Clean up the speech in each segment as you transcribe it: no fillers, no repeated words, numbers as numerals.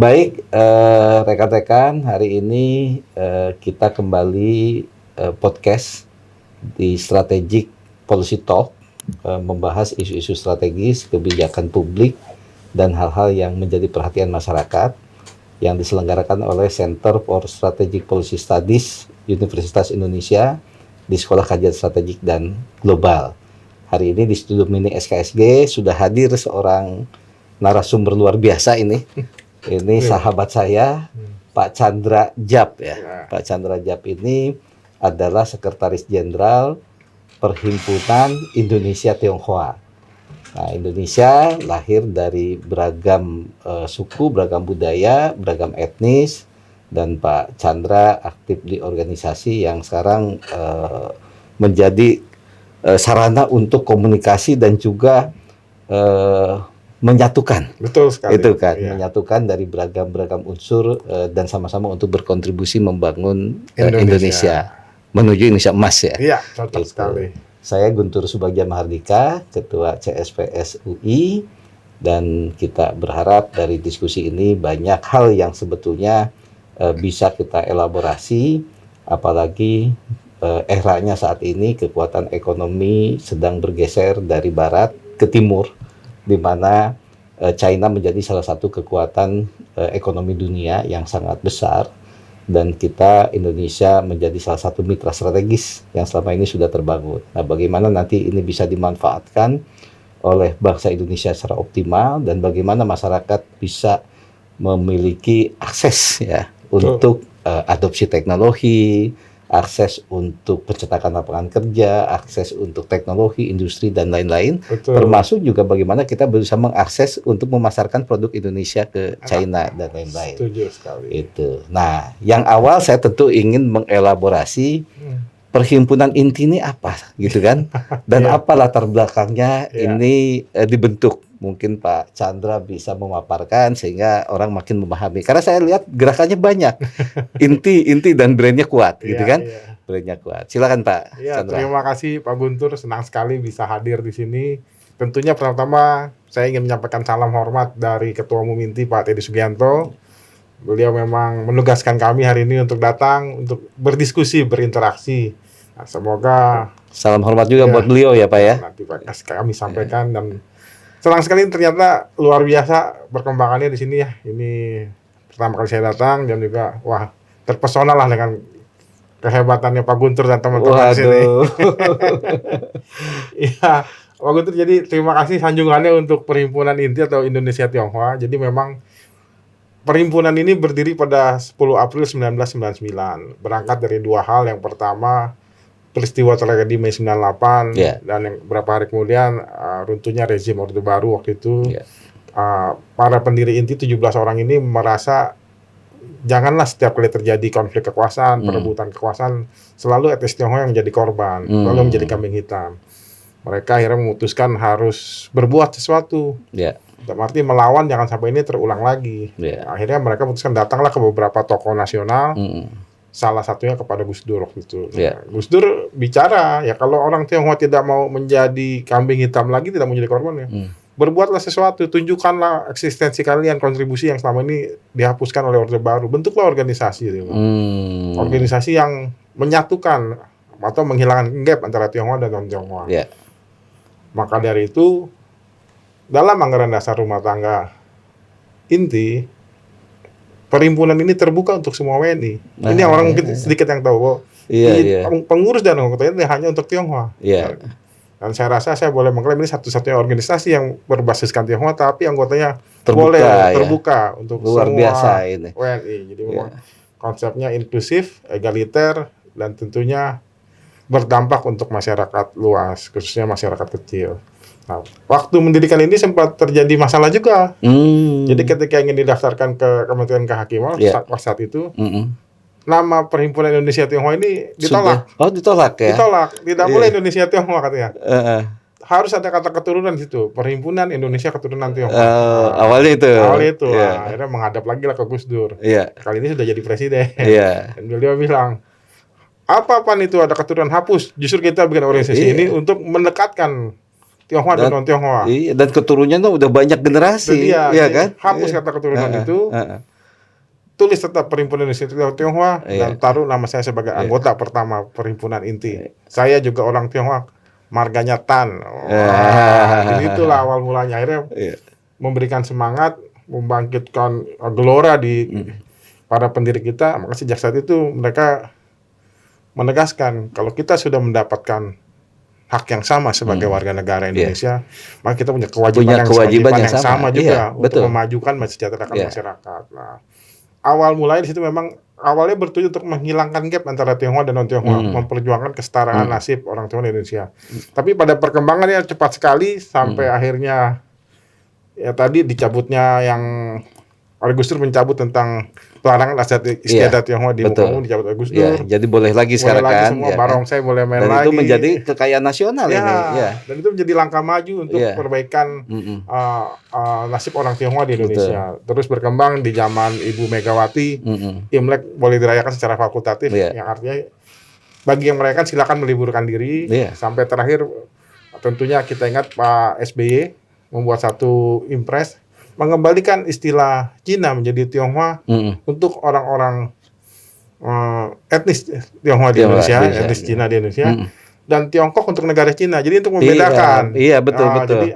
Baik, rekan-rekan, hari ini kita kembali podcast di Strategic Policy Talk, membahas isu-isu strategis, kebijakan publik, dan hal-hal yang menjadi perhatian masyarakat yang diselenggarakan oleh Center for Strategic Policy Studies Universitas Indonesia di Sekolah Kajian Strategik dan Global. Hari ini di studio mini SKSG sudah hadir seorang narasumber luar biasa ini. Ini sahabat saya, Pak Chandra Jap ya. Pak Chandra Jap ini adalah Sekretaris Jenderal Perhimpunan Indonesia Tionghoa. Nah, Indonesia lahir dari beragam suku, beragam budaya, beragam etnis, dan Pak Chandra aktif di organisasi yang sekarang menjadi sarana untuk komunikasi dan juga menyatukan. Betul sekali. Itu kan, iya. Menyatukan dari beragam unsur dan sama-sama untuk berkontribusi membangun Indonesia menuju Indonesia emas ya. Iya, cocok sekali. Saya Guntur Subagja Mahardika, Ketua CSPS UI, dan kita berharap dari diskusi ini banyak hal yang sebetulnya bisa kita elaborasi, apalagi eranya saat ini kekuatan ekonomi sedang bergeser dari barat ke timur, di mana China menjadi salah satu kekuatan ekonomi dunia yang sangat besar, dan kita Indonesia menjadi salah satu mitra strategis yang selama ini sudah terbangun. Nah, bagaimana nanti ini bisa dimanfaatkan oleh bangsa Indonesia secara optimal, dan bagaimana masyarakat bisa memiliki akses ya untuk adopsi teknologi, akses untuk pencetakan lapangan kerja, akses untuk teknologi, industri, dan lain-lain. Termasuk juga bagaimana kita berusaha mengakses untuk memasarkan produk Indonesia ke China dan lain-lain. Setuju sekali. Itu. Nah, yang awal saya tentu ingin mengelaborasi perhimpunan inti ini apa, gitu kan? Dan apa latar belakangnya ini dibentuk. Mungkin Pak Chandra bisa memaparkan sehingga orang makin memahami. Karena saya lihat gerakannya banyak, inti dan brandnya kuat, gitu kan? Brandnya kuat. Silakan Pak Chandra. Terima kasih Pak Guntur, senang sekali bisa hadir di sini. Tentunya pertama saya ingin menyampaikan salam hormat dari Ketua Umum INTI Pak Teddy Sugianto. Beliau memang menugaskan kami hari ini untuk datang, untuk berdiskusi, berinteraksi. Nah, semoga salam hormat juga buat beliau ya Pak ya. Nanti Pak kami sampaikan dan senang sekali ternyata luar biasa perkembangannya di sini ya. Ini pertama kali saya datang dan juga terpesona lah dengan kehebatannya Pak Guntur dan teman-teman di sini. Iya, Pak Guntur, jadi terima kasih sanjungannya untuk Perhimpunan Inti atau Indonesia Tionghoa. Jadi memang perhimpunan ini berdiri pada 10 April 1999. Berangkat dari dua hal. Yang pertama, peristiwa tragedi Mei 98 dan yang beberapa hari kemudian runtuhnya rezim Orde Baru waktu itu. Para pendiri inti 17 orang ini merasa janganlah setiap kali terjadi konflik kekuasaan, perebutan kekuasaan, selalu etnis Tionghoa yang menjadi korban, selalu menjadi kambing hitam. Mereka akhirnya memutuskan harus berbuat sesuatu. Dalam arti melawan jangan sampai ini terulang lagi. Akhirnya mereka memutuskan datanglah ke beberapa tokoh nasional. Salah satunya kepada Gus Dur waktu itu. Gus Dur bicara, ya kalau orang Tionghoa tidak mau menjadi kambing hitam lagi, tidak mau menjadi korban ya, berbuatlah sesuatu, tunjukkanlah eksistensi kalian, kontribusi yang selama ini dihapuskan oleh Orde Baru, bentuklah organisasi. Organisasi yang menyatukan atau menghilangkan gap antara Tionghoa dan non-Tionghoa. Maka dari itu, dalam anggaran dasar rumah tangga inti, perhimpunan ini terbuka untuk semua WNI. Ini yang orang mungkin sedikit yang tahu. Pengurus dan anggotanya ini hanya untuk Tionghoa. Dan saya rasa saya boleh mengklaim ini satu-satunya organisasi yang berbasiskan Tionghoa, tapi anggotanya terbuka untuk luar semua biasa ini. WNI. Jadi memang konsepnya inklusif, egaliter, dan tentunya berdampak untuk masyarakat luas, khususnya masyarakat kecil. Nah, waktu mendirikan ini sempat terjadi masalah juga. Jadi ketika ingin didaftarkan ke Kementerian Kehakiman saat itu, nama Perhimpunan Indonesia Tionghoa ini ditolak. Ditolak ya? Ditolak. Tidak boleh Indonesia Tionghoa katanya. Harus ada kata keturunan di situ. Perhimpunan Indonesia Keturunan Tionghoa. Awalnya itu. Akhirnya menghadap lagi lah ke Gus Dur. Kali ini sudah jadi presiden. Dan beliau bilang, apa-apaan itu ada keturunan, hapus. Justru kita bikin organisasi ini untuk mendekatkan Tionghoa dan non-Tionghoa. Dan keturunannya udah banyak generasi. Iya kan? Hapus kata keturunan itu. tulis tetap Perhimpunan Indonesia Tionghoa dan Iya. taruh nama saya sebagai Iya. anggota pertama Perhimpunan Inti. Saya juga orang Tionghoa, marganya Tan. Jadi itulah awal mulanya. Akhirnya Iya. memberikan semangat, membangkitkan gelora di para pendiri kita. Maka sejak saat itu mereka menegaskan kalau kita sudah mendapatkan hak yang sama sebagai warga negara Indonesia, maka kita punya kewajiban yang sama juga untuk betul. memajukan mensejahterakan Iya. masyarakat. Nah, awal mulai di situ memang awalnya bertujuan untuk menghilangkan gap antara Tionghoa dan non-Tionghoa, memperjuangkan kesetaraan nasib orang Tionghoa di Indonesia. Tapi pada perkembangannya cepat sekali sampai akhirnya ya tadi dicabutnya yang oleh Gus Dur mencabut tentang pelarangan adat istiadat Tionghoa di muka umum, dicabut oleh Gus Dur. Iya, jadi boleh lagi sekarang lagi kan. semua Ya, barongsai boleh main dan lagi. itu menjadi kekayaan nasional Ya, ini. Ya. dan itu menjadi langkah maju untuk perbaikan nasib orang Tionghoa di Indonesia. Terus berkembang di zaman Ibu Megawati, Imlek boleh dirayakan secara fakultatif, yang artinya bagi yang merayakan silakan meliburkan diri. Sampai terakhir tentunya kita ingat Pak SBY membuat satu impres mengembalikan istilah Cina menjadi Tionghoa untuk orang-orang etnis Tionghoa di Indonesia, etnis Cina di Indonesia, dan Tiongkok untuk negara Cina. Jadi untuk membedakan. Iya, betul. Jadi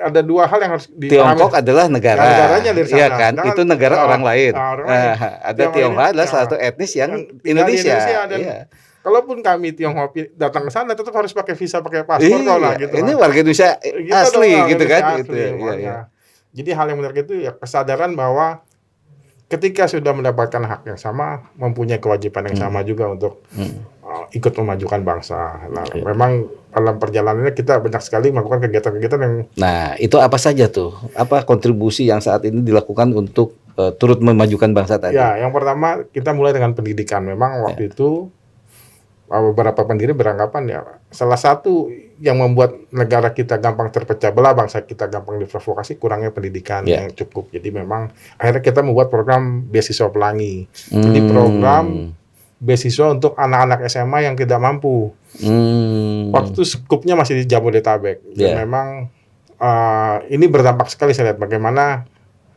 ada dua hal yang harus dipahami. Tiongkok adalah negaranya dari sana. Iya kan, itu negara orang lain. Ada Tionghoa adalah salah satu etnis yang Indonesia. Dan kalaupun kami Tionghoa datang ke sana tetap harus pakai visa, pakai paspor gitu. Ini warga Indonesia asli gitu kan. Iya. Jadi hal yang menarik itu ya kesadaran bahwa ketika sudah mendapatkan hak yang sama, mempunyai kewajiban yang sama juga untuk ikut memajukan bangsa. Nah, memang dalam perjalanannya kita banyak sekali melakukan kegiatan-kegiatan yang. Nah, itu apa saja tuh? Apa kontribusi yang saat ini dilakukan untuk turut memajukan bangsa tadi? Ya, yang pertama kita mulai dengan pendidikan. Memang waktu itu beberapa pendiri beranggapan ya salah satu yang membuat negara kita gampang terpecah belah, bangsa kita gampang diprovokasi kurangnya pendidikan yang cukup. Jadi memang akhirnya kita membuat program beasiswa pelangi. Jadi program beasiswa untuk anak-anak SMA yang tidak mampu. Waktu itu skupnya masih di Jabodetabek. Dan memang ini berdampak sekali saya lihat bagaimana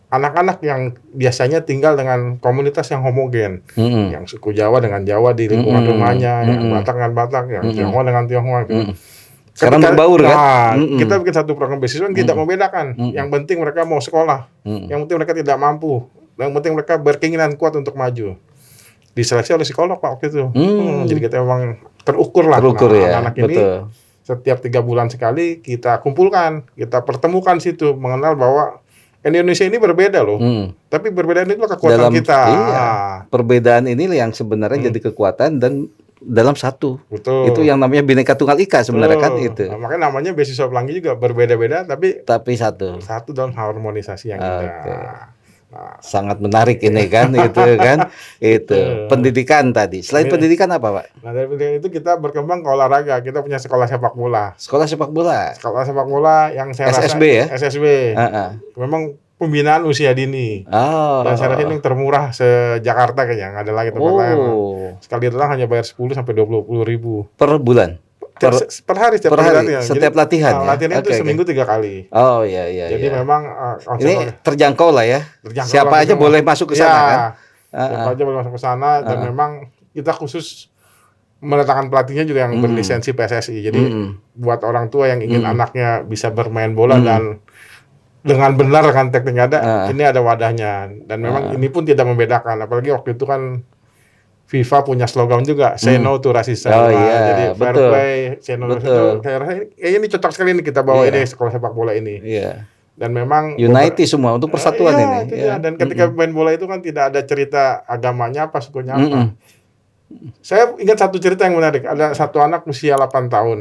anak-anak yang biasanya tinggal dengan komunitas yang homogen, yang suku Jawa dengan Jawa di lingkungan rumahnya, yang Batak dengan Batak, yang Tionghoa dengan Tionghoa. Sekarang berbaur kan? Kita bikin satu program beasiswa yang tidak membedakan. Yang penting mereka mau sekolah, yang penting mereka tidak mampu, yang penting mereka berkeinginan kuat untuk maju. Diseleksi oleh psikolog Pak waktu itu. Jadi kita memang terukur lah. Ya, anak-anak ini setiap 3 bulan sekali kita kumpulkan, kita pertemukan situ, mengenal bahwa Indonesia ini berbeda loh, tapi berbeda itu kekuatan kita. Iya, perbedaan ini yang sebenarnya jadi kekuatan dan dalam satu. Betul. Itu yang namanya Bhinneka Tunggal Ika sebenarnya kan itu. Nah, makanya namanya beasiswa pelangi juga berbeda-beda, tapi satu. Satu dalam harmonisasi yang indah. Nah, sangat menarik ini kan, itu kan, itu pendidikan tadi. Selain pendidikan apa Pak? Nah dari pendidikan itu kita berkembang ke olahraga. Kita punya sekolah sepak bola. Sekolah sepak bola. Sekolah sepak bola yang saya SSB rasa, SSB. Memang pembinaan usia dini. Dan saya rasa ini yang termurah se-Jakarta kayaknya, nggak ada lagi tempat lain. Sekali datang hanya bayar 10 sampai 20 ribu per bulan. Per hari setiap hari. Setiap latihan. Latihannya itu seminggu 3 kali. Oh iya. Jadi memang ini terjangkau lah ya. Siapa aja boleh masuk ke sana kan? Siapa aja boleh masuk ke sana dan memang kita khusus mendatangkan pelatihnya juga yang berlisensi PSSI. Jadi buat orang tua yang ingin anaknya bisa bermain bola dan dengan benar kan tekniknya ada, ini ada wadahnya. Dan memang ini pun tidak membedakan. Apalagi waktu itu kan FIFA punya slogan juga, say no to racism. Jadi fair play, say no to racism. Saya rasa ini cocok sekali nih kita bawa ini sekolah sepak bola ini. Dan memang unity semua untuk persatuan ini. Dan ketika main bola itu kan tidak ada cerita agamanya apa, sukunya apa. Saya ingat satu cerita yang menarik. Ada satu anak usia 8 tahun.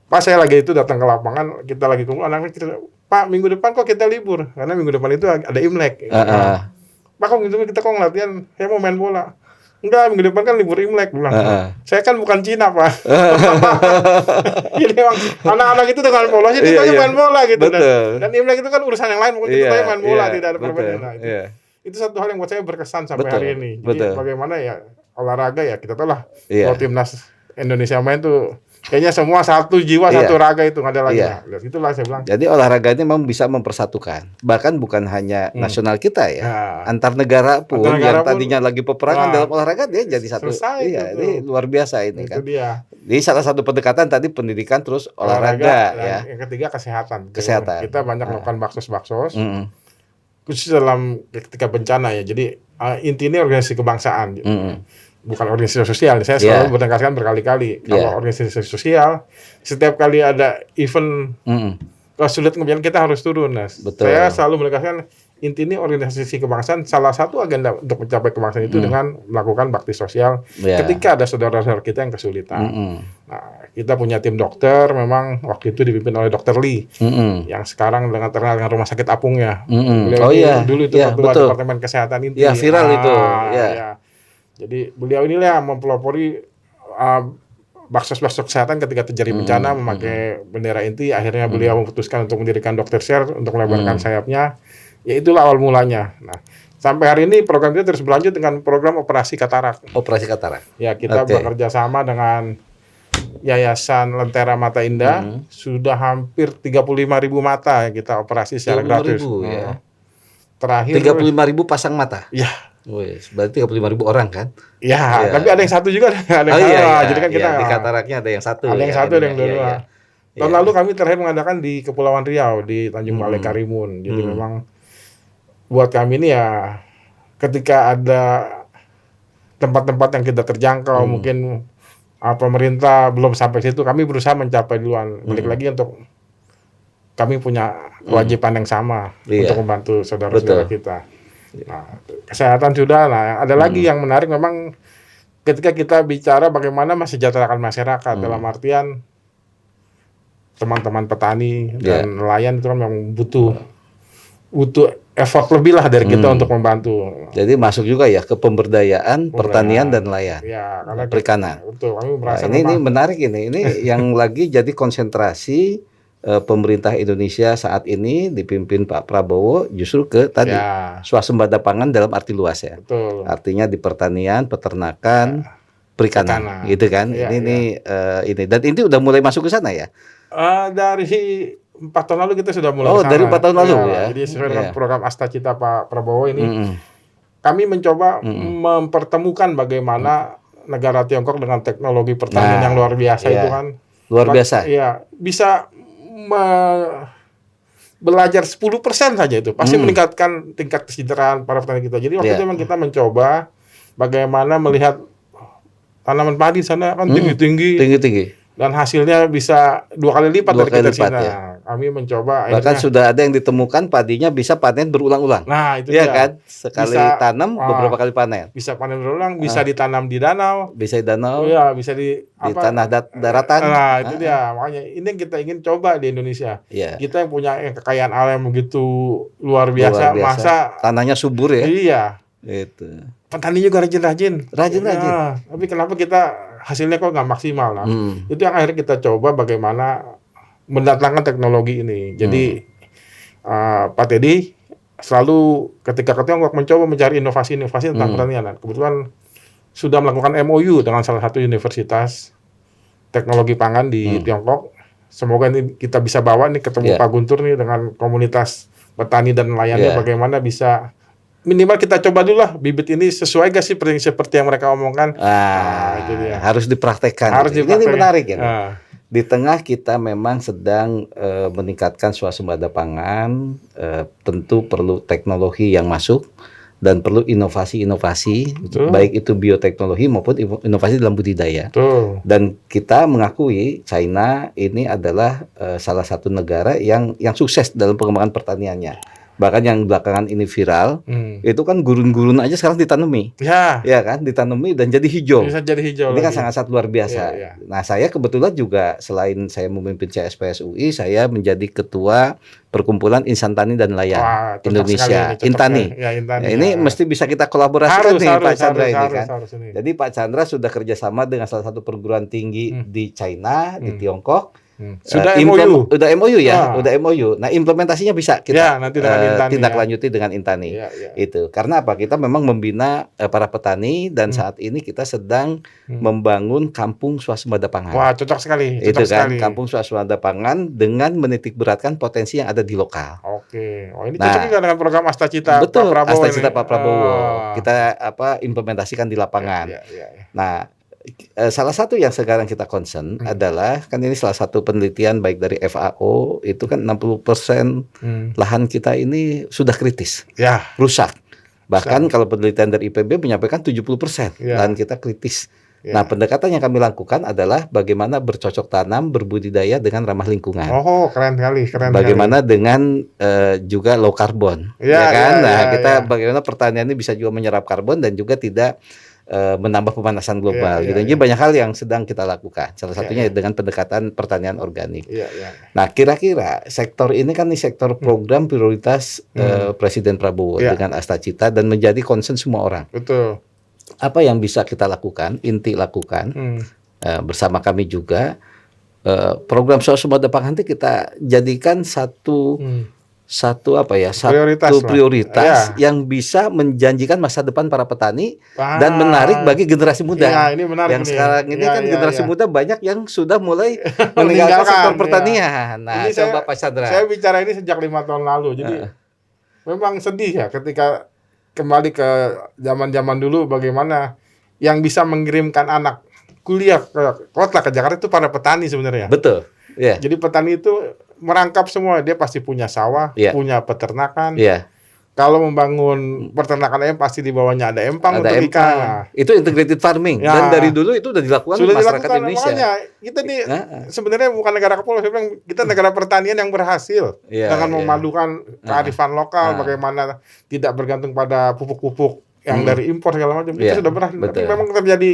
Pas saya lagi itu datang ke lapangan, kita lagi kumpul, anaknya cerita, Pak, minggu depan kok kita libur? Karena minggu depan itu ada Imlek. Pak, kok gitu kita kok ngelatihan? Saya mau main bola. Enggak, minggu depan kan libur Imlek, bilang. Saya kan bukan Cina, Pak. Jadi emang anak-anak itu dengan polosnya dia main bola gitu. Dan Imlek itu kan urusan yang lain, pokoknya kita main bola, tidak ada perbedaan. Nah, itu satu hal yang buat saya berkesan sampai hari ini. Jadi bagaimana ya olahraga ya kita tahu lah. Kalau timnas Indonesia main tuh Kayaknya semua satu jiwa, Iya. satu raga itu nggak ada lagi. Iya. Nah, itulah saya bilang. Jadi olahraga ini memang bisa mempersatukan. Bahkan bukan hanya nasional kita ya, Nah, antar negara pun antar negara yang pun, tadinya lagi peperangan wah, dalam olahraga dia jadi satu. selesai Iya, itu ini tuh. luar biasa ini Itu kan. dia. Jadi salah satu pendekatan tadi pendidikan terus Olahraga olahraga ya, dan yang ketiga kesehatan. kesehatan. Kita banyak Nah, melakukan baksos-baksos mm, khusus dalam ketika bencana ya. Jadi intinya organisasi kebangsaan. mm, Bukan organisasi sosial. Saya Iya. selalu menegaskan berkali-kali Iya. kalau organisasi sosial setiap kali ada event mm, sulit kemudian kita harus turun. Nah, Betul. saya selalu menegaskan intinya organisasi kebangsaan salah satu agenda untuk mencapai kebangsaan itu dengan melakukan bakti sosial Iya. ketika ada saudara-saudara kita yang kesulitan. mm, Nah, kita punya tim dokter, memang waktu itu dipimpin oleh Dr. Lee mm. yang sekarang terkenal dengan Rumah Sakit Apung ya. Mm-mm. Beliau Oh ini iya, dulu itu iya, ketua betul. Departemen Kesehatan Inti. Iya, viral itu, iya. Ya. Jadi beliau inilah yang mempelopori baksos-baksos kesehatan ketika terjadi bencana memakai bendera inti. Akhirnya beliau memutuskan untuk mendirikan Dr. Share untuk melebarkan sayapnya. Ya itulah awal mulanya. Nah, sampai hari ini program itu terus berlanjut dengan program operasi katarak. Operasi katarak. Ya, kita Oke. bekerja sama dengan Yayasan Lentera Mata Indah. Sudah hampir 35.000 mata yang kita operasi secara gratis. 35.000 ya. Terakhir 35.000 pasang mata. ya, Wih, berarti 35.000 orang kan? ya, Iya. tapi ada yang satu juga, ada yang Oh iya, salah. iya, Jadi kan kita iya, di kataraknya ada yang satu. ada yang ya, satu, ada yang ininya. dua. Iya, iya. Tahun Iya. lalu kami terakhir mengadakan di Kepulauan Riau di Tanjung Balai Karimun. Jadi memang buat kami ini ya ketika ada tempat-tempat yang kita terjangkau mungkin pemerintah belum sampai situ, kami berusaha mencapai duluan. Balik lagi untuk kami punya kewajiban yang sama Iya. untuk membantu saudara-saudara Betul. kita. Nah, kesehatan sudah. Nah, ada lagi yang menarik memang ketika kita bicara bagaimana mensejahterakan masyarakat dalam artian teman-teman petani dan nelayan itu kan memang butuh effort lebih lah dari kita untuk membantu. Jadi masuk juga ya ke pemberdayaan pertanian dan nelayan. Ya, karena Perikanan. betul, kami Nah, merasa ini memang menarik ini. Ini yang lagi jadi konsentrasi pemerintah Indonesia saat ini dipimpin Pak Prabowo justru ke tadi ya, swasembada pangan dalam arti luas ya. betul. Artinya di pertanian, peternakan, perikanan, Perikanan. gitu kan? Iya, Ini dan ini udah mulai masuk ke sana ya. Dari 4 tahun lalu kita sudah mulai Oh, kesana. dari 4 tahun lalu ya. Jadi sesuai dengan Iya. program Asta Cita Pak Prabowo ini, Mm-mm. kami mencoba mempertemukan bagaimana negara Tiongkok dengan teknologi pertanian Nah, yang luar biasa iya. itu kan. Luar biasa. Iya, bisa belajar 10% saja itu pasti meningkatkan tingkat kesejahteraan para petani kita. Jadi waktu Iya. itu memang kita mencoba bagaimana melihat tanaman padi di sana kan tinggi-tinggi Tinggi-tinggi. dan hasilnya bisa 2 kali lipat Dua dari kita kali di sini. lipat, ya. Nah, kami mencoba Bahkan akhirnya. sudah ada yang ditemukan padinya bisa panen berulang-ulang. Nah, itu Iya dia. kan? Sekali Bisa, tanam beberapa kali panen. Bisa panen berulang, bisa ditanam di danau. Bisa di danau, Iya, bisa di tanah daratan. Nah, itu dia. Makanya ini yang kita ingin coba di Indonesia. Iya. Kita yang punya kekayaan alam begitu luar biasa, masa Tanahnya subur ya. iya. Itu. Petani juga rajin-rajin. Rajin-rajin. Ya, tapi kenapa kita hasilnya kok nggak maksimal? Nah, itu yang akhirnya kita coba bagaimana mendatangkan teknologi ini. Jadi Pak Teddy selalu ketika ke Tiongkok mencoba mencari inovasi-inovasi tentang pertanian. Nah, kebetulan sudah melakukan MOU dengan salah satu universitas teknologi pangan di Tiongkok. Semoga ini kita bisa bawa nih ketemu Pak Guntur nih dengan komunitas petani dan nelayannya bagaimana bisa minimal kita coba dulu lah bibit ini sesuai gak sih seperti yang mereka omongkan. Itu dia. Harus dipraktekkan. Harus Ini dipraktekkan. menarik ya. Di tengah kita memang sedang meningkatkan swasembada pangan, tentu perlu teknologi yang masuk dan perlu inovasi-inovasi, baik itu bioteknologi maupun inovasi dalam budidaya. Betul. Dan kita mengakui China ini adalah salah satu negara yang sukses dalam pengembangan pertaniannya. Bahkan yang belakangan ini viral, itu kan gurun-gurun aja sekarang ditanami. Ya kan, ditanami dan jadi hijau. Bisa jadi hijau. Ini kan lagi. sangat luar biasa. Iya. Nah, saya kebetulan juga selain saya memimpin CSPS UI, saya menjadi ketua Perkumpulan Insan Tani dan Nelayan Wah, cocok Indonesia, sekali ini, cocok Intani. sekali. Ya, Intani. Nah, ini Ya. mesti bisa kita kolaborasikan nih Pak Chandra ini kan. harus ini. Jadi Pak Chandra sudah kerjasama dengan salah satu perguruan tinggi di China, di Tiongkok, Sudah MOU. Udah MOU ya, Ah. udah MOU. Nah, implementasinya bisa Ya, kita nanti dengan Intani tindak ya. lanjuti dengan Intani. Iya, iya. Itu. Karena apa? Kita memang membina para petani dan saat ini kita sedang membangun kampung swasembada pangan. Wah, cocok sekali, Itu cocok kan sekali. kampung swasembada pangan dengan menitik beratkan potensi yang ada di lokal. Oke. Oh, ini Nah, cocok juga dengan program Astacita Pak Betul, Prabowo Astacita ini. Pak Prabowo. Ah. Kita implementasikan di lapangan. Iya, iya, iya. Nah, salah satu yang sekarang kita concern adalah kan ini salah satu penelitian baik dari FAO itu kan 60% lahan kita ini sudah kritis, Ya, rusak. Bahkan kalau penelitian dari IPB menyampaikan 70% Ya. lahan kita kritis. Ya. Nah, pendekatan yang kami lakukan adalah bagaimana bercocok tanam, berbudidaya dengan ramah lingkungan. Oh, keren sekali, keren Bagaimana sekali. dengan juga low carbon, Ya, ya kan? ya, Nah, ya, kita ya. bagaimana pertanian ini bisa juga menyerap karbon dan juga tidak menambah pemanasan global, Ya, gitu. ya, Jadi ya. banyak hal yang sedang kita lakukan. Salah satunya ya. dengan pendekatan pertanian organik. Iya, iya. Nah, kira-kira sektor ini kan nih sektor program prioritas Presiden Prabowo Ya. dengan Astacita dan menjadi concern semua orang. Betul. Apa yang bisa kita lakukan, Inti lakukan bersama kami juga program swasembada pangan itu kita jadikan satu Prioritas lah. prioritas Ya. yang bisa menjanjikan masa depan para petani dan menarik bagi generasi muda. Ya, ini menarik Yang nih. sekarang ini Ya, kan ya, generasi ya. muda banyak yang sudah mulai meninggalkan Meninggalkan, sektor ya. pertanian. Nah, Ini coba Pak Chandra. Saya bicara ini sejak 5 tahun lalu. Jadi memang sedih ya ketika kembali ke zaman-zaman dulu bagaimana yang bisa mengirimkan anak kuliah ke kota, ke Jakarta itu para petani sebenarnya. Betul. Ya. Jadi petani itu merangkap semua, dia pasti punya sawah, Iya. punya peternakan. Iya. Kalau membangun peternakan ayam pasti di bawahnya ada empang Ada untuk ikan. empang. Itu integrated farming Ya. dan dari dulu itu sudah dilakukan Sudah masyarakat dilakukan, Indonesia. makanya kita nih sebenarnya bukan negara kepulauan, saya bilang kita negara pertanian yang berhasil Iya, dengan iya. memadukan kearifan lokal, bagaimana tidak bergantung pada pupuk-pupuk yang dari impor segala macam. Iya, Itu sudah berhasil. Tapi betul. memang terjadi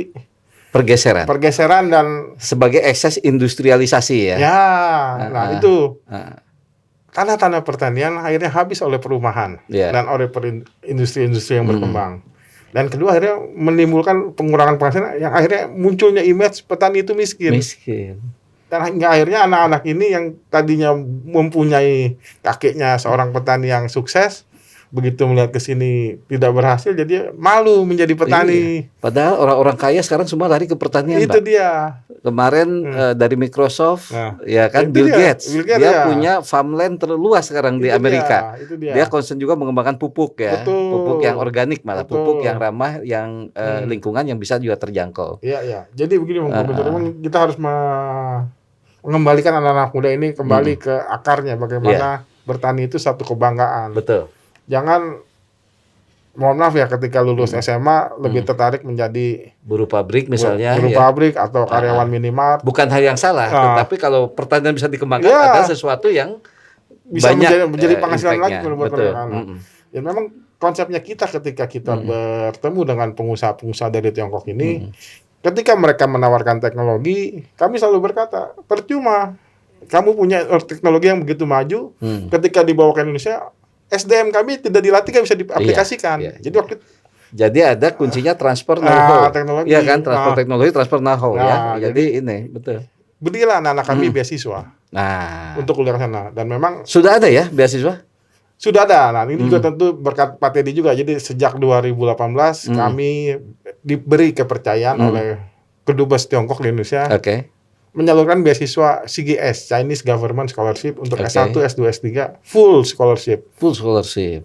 pergeseran dan sebagai ekses industrialisasi ya. ya, nah itu Ah. karena tanah pertanian akhirnya habis oleh perumahan Iya. dan oleh industri-industri yang berkembang. Dan kedua akhirnya menimbulkan pengurangan penghasilan yang akhirnya munculnya image petani itu miskin. Dan hingga akhirnya anak-anak ini yang tadinya mempunyai kakeknya seorang petani yang sukses, begitu melihat ke sini tidak berhasil, jadi malu menjadi petani. Iya. Padahal orang-orang kaya sekarang semua lari ke pertanian, Itu Pak. dia. Kemarin dari Microsoft, Nah, ya kan itu Bill dia. Gates, Bill Gates, dia ya. punya farmland terluas sekarang di Itu Amerika. dia, itu dia. Dia concern juga mengembangkan pupuk ya, Betul. pupuk yang organik malah, Betul. pupuk yang ramah, yang lingkungan yang bisa juga terjangkau. Iya, iya. Jadi begini, memang kita harus mengembalikan anak-anak muda ini kembali ke akarnya, bagaimana bertani itu satu kebanggaan. Betul. Jangan, mohon maaf ya, ketika lulus SMA lebih tertarik menjadi Buruh pabrik misalnya, buruh ya. pabrik atau karyawan minimart. Bukan hal yang salah, tetapi kalau pertanian bisa dikembangkan ada sesuatu yang Bisa banyak menjadi penghasilan lagi impact-nya. buat Betul. mereka. Ya memang konsepnya kita ketika kita bertemu dengan pengusaha-pengusaha dari Tiongkok ini, ketika mereka menawarkan teknologi, kami selalu berkata, percuma kamu punya teknologi yang begitu maju, ketika dibawa ke Indonesia, SDM kami tidak dilatih, nggak bisa diaplikasikan. Iya, Jadi waktu Jadi ada kuncinya transfer know-how. teknologi. Iya kan, transfer teknologi, transfer know-how ya. Jadi ini betul. berilah anak-anak kami beasiswa Nah, untuk kuliah ke sana, dan memang sudah ada ya beasiswa? sudah ada. Nah, ini juga tentu berkat Pak Teddy juga. Jadi sejak 2018 kami diberi kepercayaan oleh Kedubes Tiongkok di Indonesia Oke. menyalurkan beasiswa CGS, Chinese Government Scholarship, untuk Oke. S1, S2, S3, full scholarship. Full scholarship.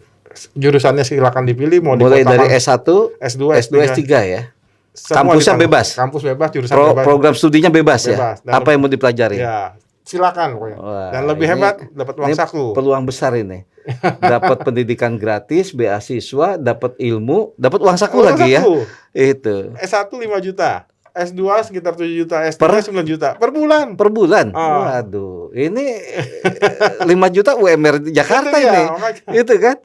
Jurusannya silakan dipilih, mau Mulai di kota dari mana. S1, S2, S2, S3 ya. Semua Kampusnya ditanggung. bebas? Kampus bebas, jurusan bebas. Program studinya bebas Bebas. ya. Apa yang mau dipelajari? Ya, silakan pokoknya. Wah, Dan lebih ini- hebat, dapat uang Ini saku. peluang besar ini. Dapat pendidikan gratis, beasiswa, dapat ilmu, dapat uang saku Uang lagi ya. saku. Itu. S1 5 juta. S2 sekitar 7 juta, S3 Per? 9 juta per bulan. Per bulan. Ah. Waduh, ini 5 juta UMR Jakarta Itu dia, ini. makanya. Itu kan?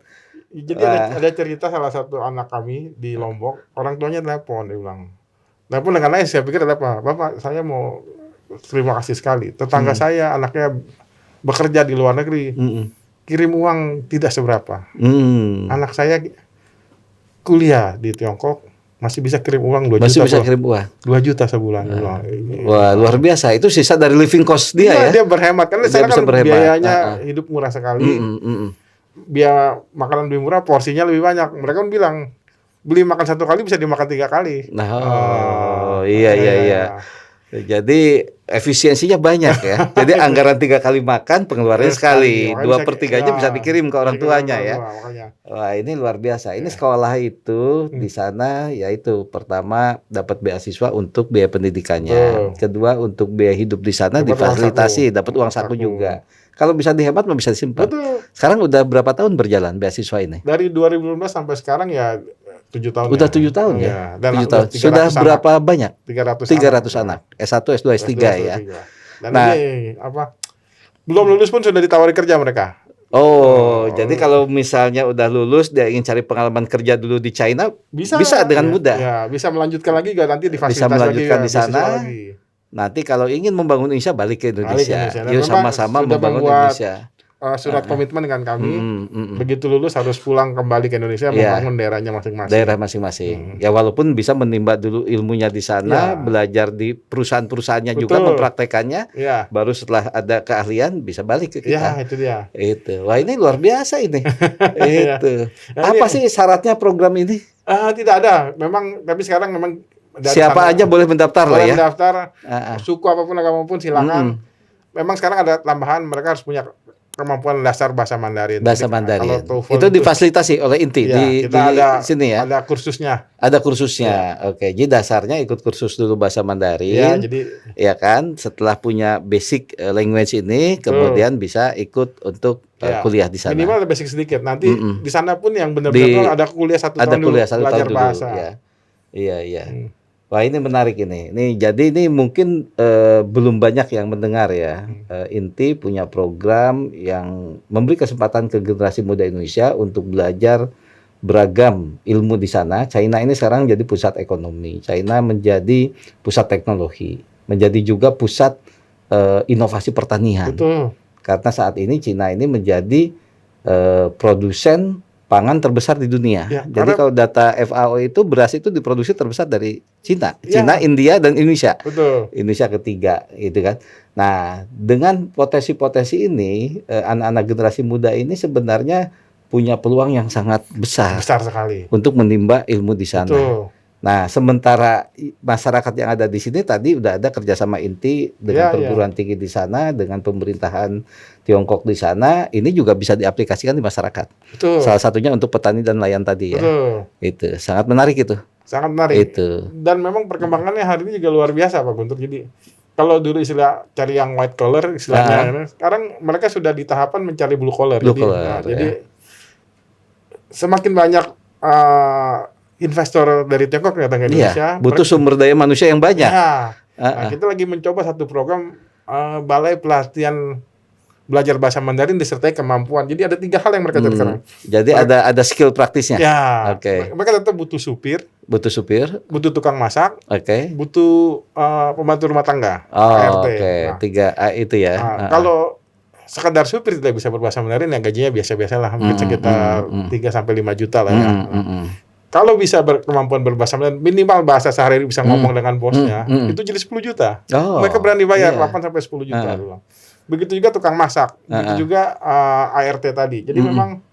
Jadi ada cerita salah satu anak kami di Lombok, orang tuanya telepon, dia bilang. Telepon dengan nangis, saya pikir ada apa? Bapak, saya mau terima kasih sekali. Tetangga saya anaknya bekerja di luar negeri, kirim uang tidak seberapa. Anak saya kuliah di Tiongkok, masih bisa kirim uang 2 Masih juta, bisa Bro. kirim uang. 2 juta sebulan. Wah, Wah, luar biasa. Itu sisa dari living cost dia iya, ya. dia berhemat karena Dia sekarang bisa kan berhemat. biayanya hidup murah sekali. Biaya makanan lebih murah, porsinya lebih banyak. Mereka pun bilang beli makan 1 kali bisa dimakan 3 kali. Nah, Iya, iya. Jadi efisiensinya banyak ya. Jadi anggaran 3 kali makan, pengeluarannya sekali. Makanya 2/3-nya bisa dikirim ke orang tuanya ya. Makanya. Wah, ini luar biasa. Ini sekolah itu di sana yaitu pertama dapat beasiswa untuk biaya pendidikannya. Kedua untuk biaya hidup di sana Dapat difasilitasi, dapat uang saku juga. Kalau bisa dihemat mah bisa disimpan. Betul. Sekarang udah berapa tahun berjalan beasiswa ini? Dari 2015 sampai sekarang ya 7 tahun. Udah 7 tahun ya. Dan 7 tahun. Sudah berapa banyak? 300 anak. S1, S2, S3 ya. Dan ini apa? Belum lulus pun sudah ditawari kerja mereka. Jadi kalau misalnya udah lulus dia ingin cari pengalaman kerja dulu di China, bisa dengan mudah. Ya, bisa melanjutkan lagi juga nanti difasilitasi bisa melanjutkan lagi, di sana. Nanti kalau ingin membangun Indonesia balik ke Indonesia. Yuk sama-sama membangun Indonesia. Surat komitmen dengan kami. Begitu lulus harus pulang kembali ke Indonesia membangun daerahnya masing-masing. Daerah masing-masing. Ya walaupun bisa menimba dulu ilmunya di sana, belajar di perusahaan-perusahaannya juga mempraktekannya. Baru setelah ada keahlian bisa balik ke kita. Ya, itu dia. Itu. Wah, ini luar biasa ini. Itu. Apa sih syaratnya program ini? Tidak ada. Memang tapi sekarang memang siapa aja boleh mendaftar lah ya. Boleh mendaftar. Suku apapun agama pun silakan. Memang sekarang ada tambahan mereka harus punya kemampuan dasar bahasa Mandarin. Bahasa Mandarin. Itu difasilitasi oleh INTI di sini ya. Ada kursusnya. Ada kursusnya. Oke, jadi dasarnya ikut kursus dulu bahasa Mandarin. Ya, jadi ya kan, setelah punya basic language ini, kemudian bisa ikut untuk kuliah di sana. Minimal ada basic sedikit. Nanti di sana pun yang benar-benar ada kuliah 1 tahun dulu, belajar bahasa. Iya. Wah, ini menarik ini. Jadi ini mungkin belum banyak yang mendengar ya. INTI punya program yang memberi kesempatan ke generasi muda Indonesia untuk belajar beragam ilmu di sana. China ini sekarang jadi pusat ekonomi. China menjadi pusat teknologi, menjadi juga pusat inovasi pertanian. Betul. Karena saat ini China ini menjadi produsen pangan terbesar di dunia. Jadi kalau data FAO itu beras itu diproduksi terbesar dari Cina, India dan Indonesia. Betul. Indonesia ketiga, gitu kan. Nah, dengan potensi-potensi ini, anak-anak generasi muda ini sebenarnya punya peluang yang sangat besar sekali untuk menimba ilmu di sana. Betul. Nah, sementara masyarakat yang ada di sini tadi udah ada kerjasama INTI dengan perguruan tinggi di sana, dengan pemerintahan Tiongkok di sana, ini juga bisa diaplikasikan di masyarakat. Betul. Salah satunya untuk petani dan nelayan tadi ya. Betul. Itu sangat menarik itu. Sangat menarik. Itu. Dan memang perkembangannya hari ini juga luar biasa Pak Guntur. Jadi kalau dulu istilah cari yang white collar istilahnya, sekarang mereka sudah di tahapan mencari blue collar. Jadi semakin banyak investor dari Tiongkok datang ke Indonesia. Butuh sumber daya manusia yang banyak. Nah, kita lagi mencoba satu program balai pelatihan belajar bahasa Mandarin disertai kemampuan. Jadi ada 3 hal yang mereka cari sekarang. Jadi ada skill praktisnya. Mereka tetap butuh supir, butuh tukang masak, butuh pembantu rumah tangga, ART. Nah, 3 itu ya. Kalau sekedar supir tidak bisa berbahasa Mandarin, yang gajinya biasa-biasa lah, mungkin sekitar 3 sampai 5 juta lah ya. Kalau bisa kemampuan berbahasa Mandarin, minimal bahasa sehari bisa ngomong dengan bosnya, itu jadi 10 juta. Mereka berani bayar 8 sampai 10 juta dulu. Begitu juga tukang masak, begitu juga ART tadi. Jadi memang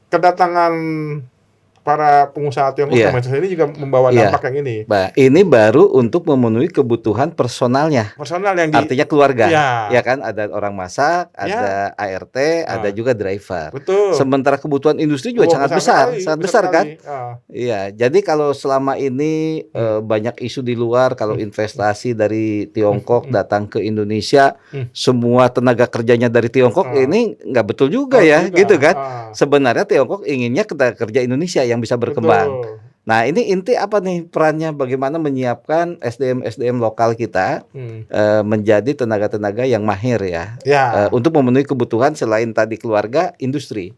kedatangan para pengusaha Tiongkok ini juga membawa dampak yang ini. Ini baru untuk memenuhi kebutuhan personalnya. Artinya keluarga. Ya kan, ada orang masak, ada ART, ada juga driver. Betul. Sementara kebutuhan industri juga sangat besar kan? Iya. Jadi kalau selama ini banyak isu di luar kalau investasi dari Tiongkok datang ke Indonesia, semua tenaga kerjanya dari Tiongkok, ini nggak betul juga ya, gitu kan? Sebenarnya Tiongkok inginnya tenaga kerja Indonesia yang bisa berkembang. Betul. Nah, ini inti apa nih perannya, bagaimana menyiapkan SDM lokal kita menjadi tenaga-tenaga yang mahir ya, untuk memenuhi kebutuhan selain tadi keluarga, industri.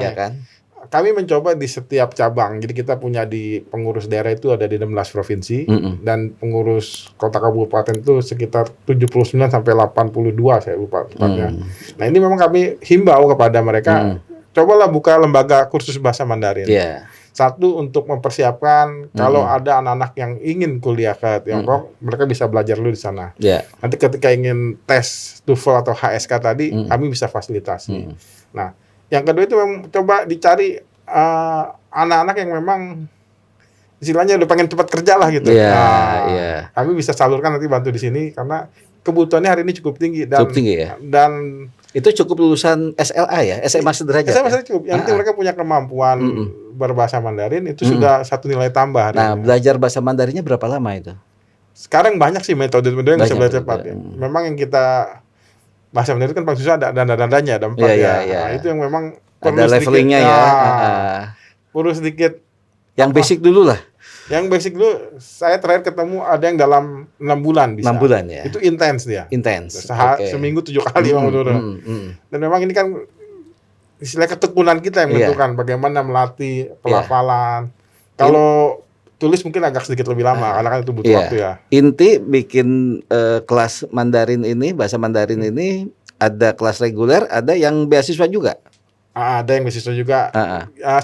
Ya kan? Kami mencoba di setiap cabang. Jadi kita punya di pengurus daerah itu ada di 16 provinsi dan pengurus kota kabupaten itu sekitar 79 sampai 82 saya lupa tepatnya. Nah, ini memang kami himbau kepada mereka, cobalah buka lembaga kursus bahasa Mandarin. Satu, untuk mempersiapkan kalau ada anak-anak yang ingin kuliah ke Tiongkok, mereka bisa belajar dulu di sana. Ya. Nanti ketika ingin tes TOEFL atau HSK tadi, kami bisa fasilitasi. Nah, yang kedua itu memang coba dicari anak-anak yang memang istilahnya udah pengen cepat kerja lah gitu. Kami bisa salurkan, nanti bantu di sini karena kebutuhannya hari ini cukup tinggi ya. Dan itu cukup lulusan SLA ya, SMA sederajat. SMA sederajat cukup. Yang penting mereka punya kemampuan berbahasa Mandarin, itu sudah satu nilai tambah. Nah, belajar bahasa Mandarinnya berapa lama itu? Sekarang banyak sih metode-metode yang bisa belajar cepat. Ya. Memang yang kita bahasa Mandarin kan paling susah ada danda-dandanya, ada 4 Nah, itu yang memang perlu ada levelingnya perlu sedikit. Yang basic dulu lah. Yang basic dulu, saya terakhir ketemu ada yang dalam 6 bulan bisa. 6 bulan ya. Itu intens dia. Intens. Seminggu 7 kali Dan memang ini kan istilah ketekunan kita yang menentukan bagaimana melatih pelafalan. Kalau tulis mungkin agak sedikit lebih lama karena kan itu butuh waktu ya. Inti bikin kelas Mandarin ini, bahasa Mandarin ini ada kelas reguler, ada yang beasiswa juga. Ada yang beasiswa juga.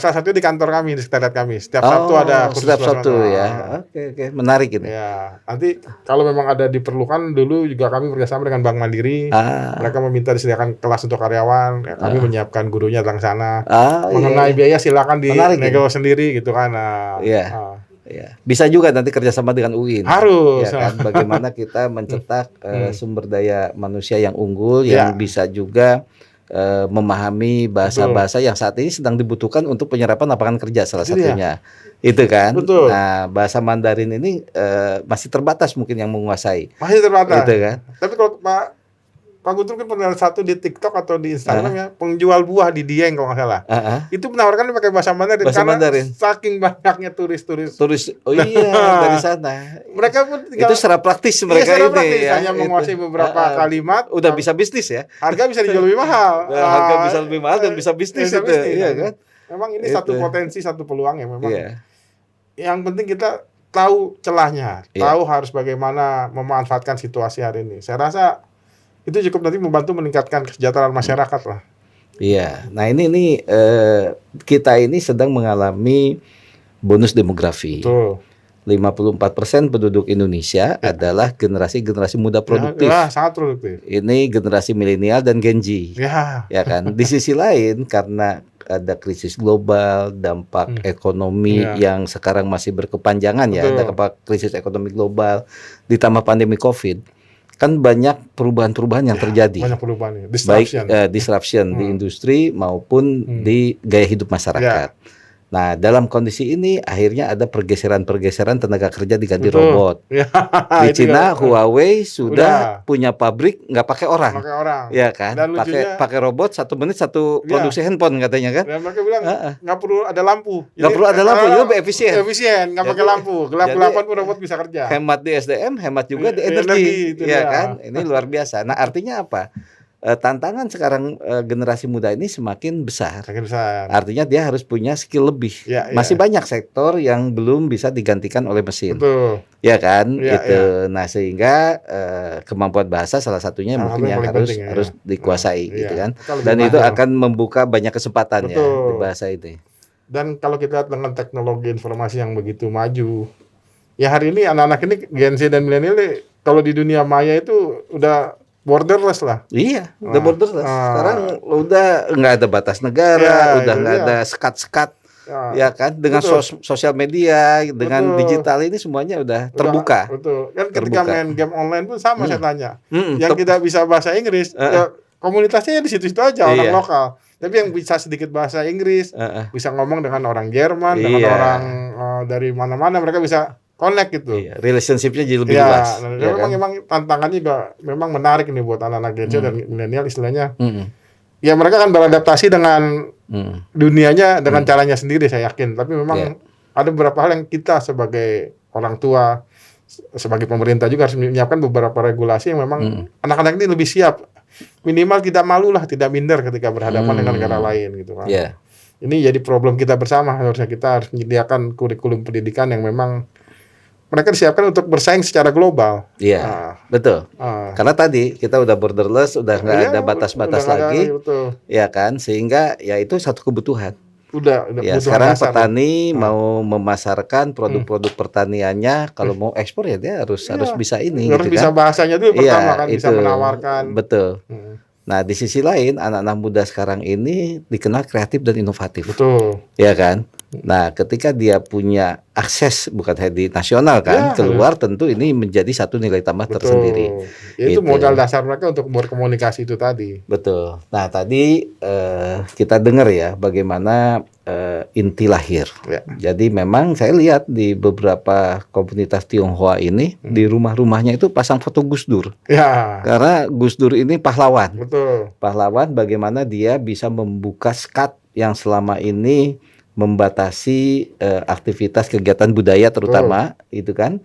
Salah satu di kantor kami, di sekretariat kami. Setiap Sabtu ada kursus. Setiap Sabtu ya. Oke. Menarik ini. Ya, nanti kalau memang ada diperlukan, dulu juga kami bekerjasama dengan Bank Mandiri. Mereka meminta disediakan kelas untuk karyawan. Kami menyiapkan gurunya datang sana. Mengenai biaya silakan dinego sendiri gitu kan. Bisa juga nanti kerjasama dengan UIN. Harus. Ya kan? Bagaimana kita mencetak sumber daya manusia yang unggul, yang bisa juga memahami bahasa-bahasa yang saat ini sedang dibutuhkan untuk penyerapan lapangan kerja salah satunya. Itu kan. Nah, bahasa Mandarin ini masih terbatas mungkin yang menguasai. Masih terbatas. Gitu kan. Tapi kalau Pak Guntur kan pernah satu di TikTok atau di Instagram ya, penjual buah di Dieng kalau nggak salah. Itu menawarkan pakai bahasa Mandarin karena saking banyaknya turis. Oh iya, dari sana. Mereka pun tinggal, itu secara praktis mereka secara ini praktis, hanya menguasai beberapa kalimat. Udah bisa bisnis ya. Harga bisa dijual lebih mahal. Harga bisa lebih mahal dan bisa bisnis itu. Iya kan? Memang ini satu potensi, satu peluang yang memang. Yang penting kita tahu celahnya, tahu harus bagaimana memanfaatkan situasi hari ini. Saya rasa itu cukup nanti membantu meningkatkan kesejahteraan masyarakat lah. Iya. Nah ini kita ini sedang mengalami bonus demografi. Betul. 54% penduduk Indonesia adalah generasi muda produktif. Sangat produktif. Ini generasi milenial dan Gen Z. Ya kan. Di sisi lain karena ada krisis global, dampak ekonomi yang sekarang masih berkepanjangan ya, ada krisis ekonomi global, ditambah pandemi Covid. Kan banyak perubahan-perubahan yang terjadi. Banyak perubahan. Disruption di industri maupun di gaya hidup masyarakat. Nah, dalam kondisi ini akhirnya ada pergeseran tenaga kerja diganti robot. Di Cina Huawei sudah punya pabrik nggak pakai orang. Ya kan? Pakai robot 1 menit 1 produksi handphone katanya kan. Dan mereka bilang nggak perlu ada lampu. Nggak perlu ada lampu, jadi lebih efisien. Nggak pakai lampu. Gelap-gelapan pun robot bisa kerja. Hemat di SDM, hemat juga di energi. Ya kan? Ini luar biasa. Nah, artinya apa? Tantangan sekarang generasi muda ini semakin besar. Artinya dia harus punya skill lebih. Masih banyak sektor yang belum bisa digantikan oleh mesin. Betul. Ya kan? Gitu. Nah, sehingga kemampuan bahasa salah satunya mungkin yang harus dikuasai gitu kan. Dan itu akan membuka banyak kesempatan ya di bahasa ini. Dan kalau kita lihat dengan teknologi informasi yang begitu maju, ya hari ini anak-anak ini Gen Z dan milenial kalau di dunia maya itu udah borderless lah. Iya, udah borderless. Sekarang udah nggak ada batas negara, udah nggak ada sekat-sekat, ya kan? Dengan sosial media, dengan digital ini semuanya udah terbuka. Betul. Kan ketika main game online pun sama saya tanya. Yang tidak bisa bahasa Inggris, ya komunitasnya di situ-situ aja orang lokal. Tapi yang bisa sedikit bahasa Inggris, bisa ngomong dengan orang Jerman, dengan orang dari mana-mana, mereka bisa connect gitu. Relationship-nya jadi lebih luas. Memang tantangannya juga memang menarik nih buat anak-anak Gen Z dan milenial istilahnya. Ya mereka kan beradaptasi dengan dunianya dengan caranya sendiri saya yakin. Tapi memang ada beberapa hal yang kita sebagai orang tua, sebagai pemerintah juga harus menyiapkan beberapa regulasi yang memang anak-anak ini lebih siap. Minimal tidak malu lah, tidak minder ketika berhadapan dengan negara lain gitu kan. Ini jadi problem kita bersama. Harusnya kita harus menyediakan kurikulum pendidikan yang memang mereka disiapkan untuk bersaing secara global. Betul. Karena tadi kita udah borderless, udah nggak ada batas-batas lagi, ya kan? Sehingga ya itu satu kebutuhan. udah Ya, kebutuhan sekarang dasar. petani Nah. mau memasarkan produk-produk pertaniannya, kalau mau ekspor ya dia harus Iya, bisa ini harus gitu bisa kan. bahasanya dulu pertama Iya, kan, bisa itu menawarkan. betul. Mhm, Nah, di sisi lain anak-anak muda sekarang ini dikenal kreatif dan inovatif, betul. ya kan? Nah, ketika dia punya akses bukan hanya di nasional kan, Iya, harus keluar tentu ini menjadi satu nilai tambah tersendiri. betul. Ya itu modal Itu. dasar mereka untuk berkomunikasi itu tadi. Betul. Nah, tadi kita dengar ya bagaimana inti lahir. Ya. Jadi memang saya lihat di beberapa komunitas Tionghoa ini di rumah-rumahnya itu pasang foto Gus Dur. Ya, Karena Gus Dur ini pahlawan. betul. Pahlawan bagaimana dia bisa membuka sekat yang selama ini membatasi aktivitas kegiatan budaya Betul. terutama itu kan.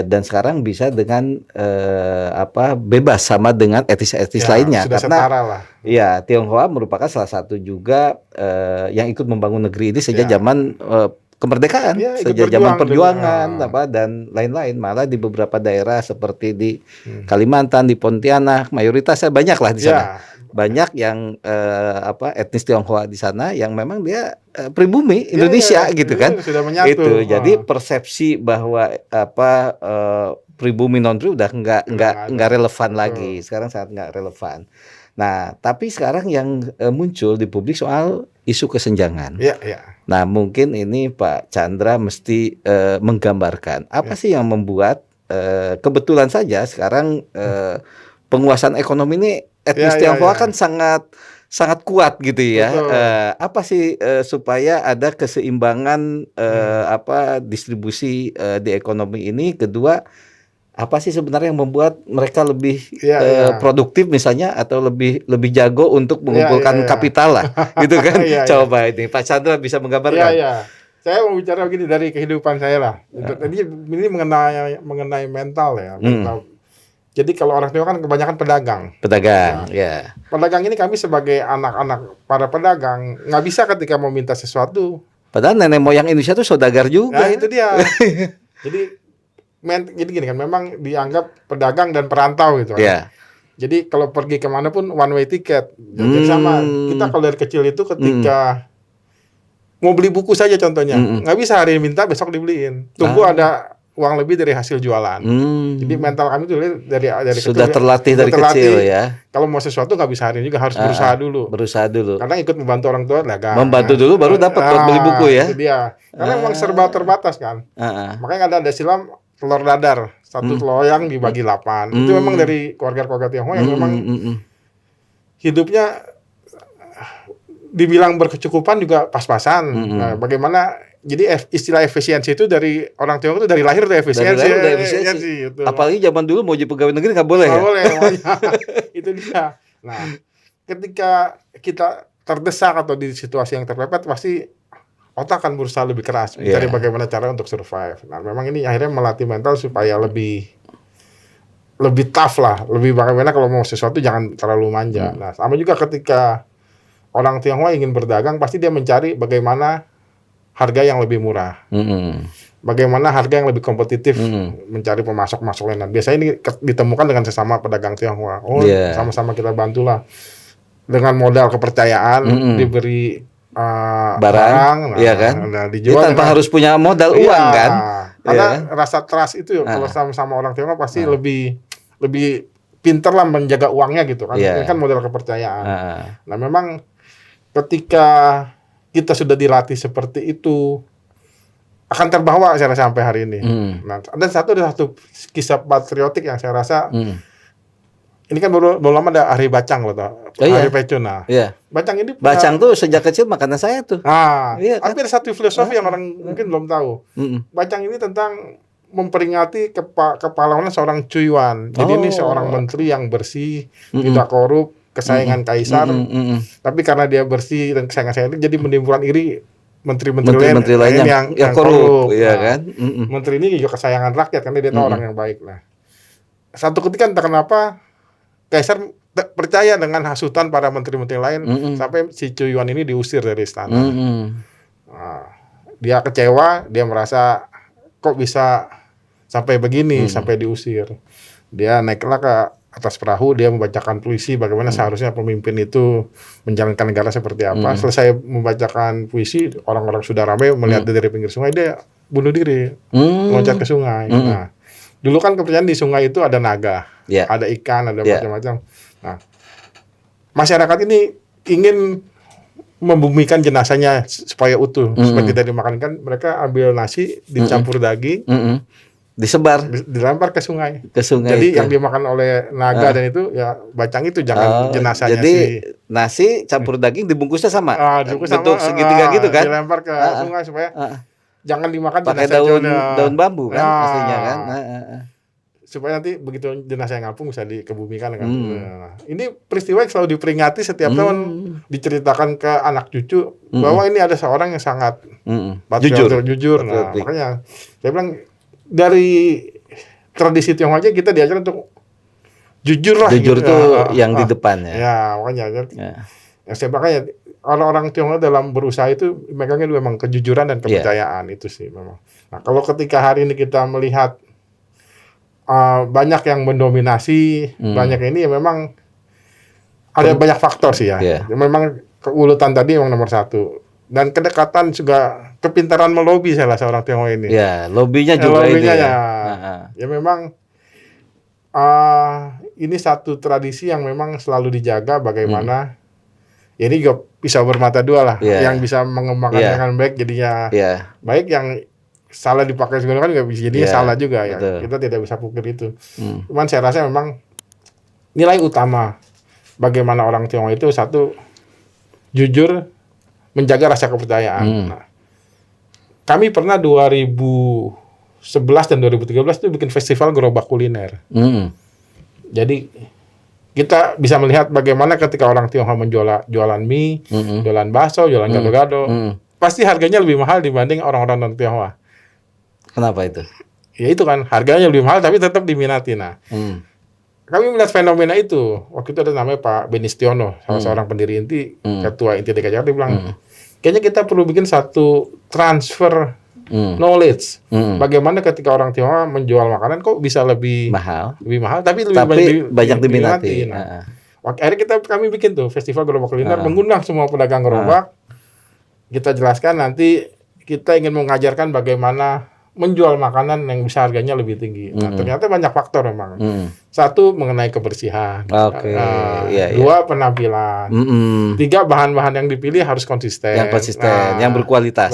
Dan sekarang bisa dengan bebas sama dengan etnis-etnis Ya, lainnya sudah karena setara lah. ya Tionghoa merupakan salah satu juga yang ikut membangun negeri ini sejak Ya. zaman kemerdekaan, Ya, ikut sejak zaman berjuang perjuangan dulu. dan lain-lain. Malah di beberapa daerah seperti di Kalimantan, di Pontianak, mayoritasnya banyak lah di sana. Ya, Banyak yang etnis Tionghoa di sana yang memang dia pribumi ya, Indonesia ya, gitu ya, kan. sudah menyatu. Itu jadi persepsi bahwa pribumi non pribumi udah nggak relevan Betul. lagi. Sekarang sangat nggak relevan. Nah, tapi sekarang yang muncul di publik soal isu kesenjangan. Ya, ya. Nah, mungkin ini Pak Chandra mesti menggambarkan apa sih yang membuat kebetulan saja sekarang penguasaan ekonomi ini etnis Ya, ya, Tionghoa ya. kan sangat kuat gitu ya. Betul. Apa sih supaya ada keseimbangan distribusi di ekonomi ini? Kedua, apa sih sebenarnya yang membuat mereka lebih Ya, ya. produktif misalnya atau lebih jago untuk mengumpulkan Ya, ya. kapital lah, gitu kan? Ya, ya. Coba ini Pak Chandra bisa Ya, menggambarkan. ya. Saya mau bicara begini dari kehidupan saya lah. Tadi ini mengenai mental ya, mental. Jadi kalau orang Tionghoa kan kebanyakan pedagang. Pedagang, ya. Pedagang ini kami sebagai anak-anak para pedagang nggak bisa ketika mau minta sesuatu. Padahal nenek moyang Indonesia tuh saudagar juga. Nah itu dia. Jadi gini kan, memang dianggap pedagang dan perantau gitu kan. Ya. Jadi kalau pergi kemana pun one way ticket. Jadi sama kita kalau dari kecil itu ketika mau beli buku saja contohnya, nggak bisa hari ini minta besok dibeliin. Tunggu ada uang lebih dari hasil jualan. Jadi mental kami tuh dari Sudah kecil terlatih dari kecil ya. Kalau mau sesuatu nggak bisa hari ini juga harus berusaha dulu. Berusaha dulu. Karena ikut membantu orang tua dagang. Membantu dulu baru dapat buat beli buku ya. Itu dia. Karena memang serba terbatas kan. Makanya ada silam telur dadar, satu loyang dibagi 8. Itu memang dari keluarga-keluarga Tionghoa yang memang hidupnya dibilang berkecukupan juga pas-pasan. Nah, bagaimana jadi istilah efisiensi itu dari orang Tionghoa itu dari lahir udah efisiensi. Dari lahir udah efisiensi. Itu. Apalagi zaman dulu mau jadi pegawai negeri nggak boleh nggak ya? boleh, itu dia. Nah, ketika kita terdesak atau di situasi yang terpepet, pasti otak akan berusaha lebih keras mencari bagaimana cara untuk survive. Nah, memang ini akhirnya melatih mental supaya lebih tough lah, lebih bagaimana kalau mau sesuatu jangan terlalu manja. Nah, sama juga ketika orang Tionghoa ingin berdagang, pasti dia mencari bagaimana harga yang lebih murah. Bagaimana harga yang lebih kompetitif, mencari pemasok-masok lain. Nah, biasanya ini ditemukan dengan sesama pedagang Tionghoa. Sama-sama kita bantulah. Dengan modal kepercayaan, diberi barang, iya kan? Nah, dijual tanpa harus punya modal uang kan? Karena rasa trust itu kalau sama-sama orang Tionghoa pasti lebih pintar lah menjaga uangnya gitu kan. Ini kan modal kepercayaan. Nah, memang ketika kita sudah dilatih seperti itu akan terbawa saya rasa sampai hari ini. Nah, ada satu kisah patriotik yang saya rasa ini kan belum lama ada Ari Bacang loh, Ari Pecun. Nah, Bacang tuh sejak kecil makanan saya tuh. Tapi ada satu filosofi yang orang mungkin belum tahu. Bacang ini tentang memperingati kepahlawanan seorang Cuyuan. Jadi ini seorang menteri yang bersih, tidak korup, kesayangan kaisar. Tapi karena dia bersih dan kesayangan itu, jadi menimbulkan iri menteri-menteri lain yang korup. Iya kan? Menteri ini juga kesayangan rakyat karena dia tahu orang yang baik. Nah, satu ketika entah kenapa Kaisar percaya dengan hasutan para menteri-menteri lain sampai si Cuyuan ini diusir dari istana. Nah, dia kecewa, dia merasa kok bisa sampai begini, sampai diusir. Dia naiklah ke atas perahu, dia membacakan puisi bagaimana seharusnya pemimpin itu menjalankan negara seperti apa. Selesai membacakan puisi, orang-orang sudah ramai melihat dia dari pinggir sungai, dia bunuh diri, loncat ke sungai. Nah, dulu kan kepercayaan di sungai itu ada naga, ada ikan, ada macam-macam. Nah, masyarakat ini ingin membumikan jenazahnya supaya utuh, supaya tidak dimakan kan. Mereka ambil nasi dicampur daging, disebar, dilempar ke sungai. itu. Jadi yang dimakan oleh naga dan itu ya bacang itu, jangan jenazahnya. Jadi nasi campur daging dibungkusnya sama, bentuk sama, segitiga gitu kan? Dilempar ke sungai supaya jangan dimakan. Pakai daun bambu kan aslinya kan? Supaya nanti begitu jenazah yang ngapung bisa dikebumikan kan. Nah, ini peristiwa yang selalu diperingati setiap tahun, diceritakan ke anak cucu bahwa ini ada seorang yang sangat jujur. Nah, makanya saya bilang dari tradisi Tionghoa aja kita diajar untuk jujur lah. Jujur itu yang di depan ya. Ya, makanya yang saya makanya orang-orang Tionghoa dalam berusaha itu megangnya memang kejujuran dan kepercayaan itu sih memang. Nah, kalau ketika hari ini kita melihat banyak yang mendominasi, banyak ini ya memang ada banyak faktor sih ya. Memang keuletan tadi memang nomor satu. Dan kedekatan juga, kepintaran melobi salah seorang Tionghoa ini. Ya, lobinya juga lobinya itu ya. Ya memang ini satu tradisi yang memang selalu dijaga bagaimana. Ya ini juga bisa bermata dua lah. Yang bisa mengembangkan dengan baik jadinya baik, yang salah dipakai segala kan nggak bisa jadinya salah juga ya. Kita tidak bisa pukul itu. Cuman saya rasa memang nilai utama bagaimana orang Tionghoa itu satu, jujur, menjaga rasa kepercayaan. Nah, kami pernah 2011 dan 2013 itu bikin festival gerobak kuliner. Jadi kita bisa melihat bagaimana ketika orang Tionghoa jualan mie, jualan bakso, jualan gado-gado, pasti harganya lebih mahal dibanding orang-orang non Tionghoa. Kenapa itu? Ya itu kan, harganya lebih mahal tapi tetap diminati. Nah, kami melihat fenomena itu. Waktu itu ada namanya Pak Benistiono, salah seorang pendiri INTI, ketua INTI DKI Jakarta, dia bilang, kayaknya kita perlu bikin satu transfer knowledge. Bagaimana ketika orang Tionghoa menjual makanan kok bisa lebih mahal, tapi banyak diminati. Nah, akhirnya kami bikin tuh festival gerobak kuliner, mengundang semua pedagang gerobak. Kita jelaskan nanti kita ingin mengajarkan bagaimana menjual makanan yang bisa harganya lebih tinggi. Nah, ternyata banyak faktor memang. Satu, mengenai kebersihan. Dua, penampilan. 3, bahan-bahan yang dipilih harus konsisten. Yang konsisten, yang berkualitas.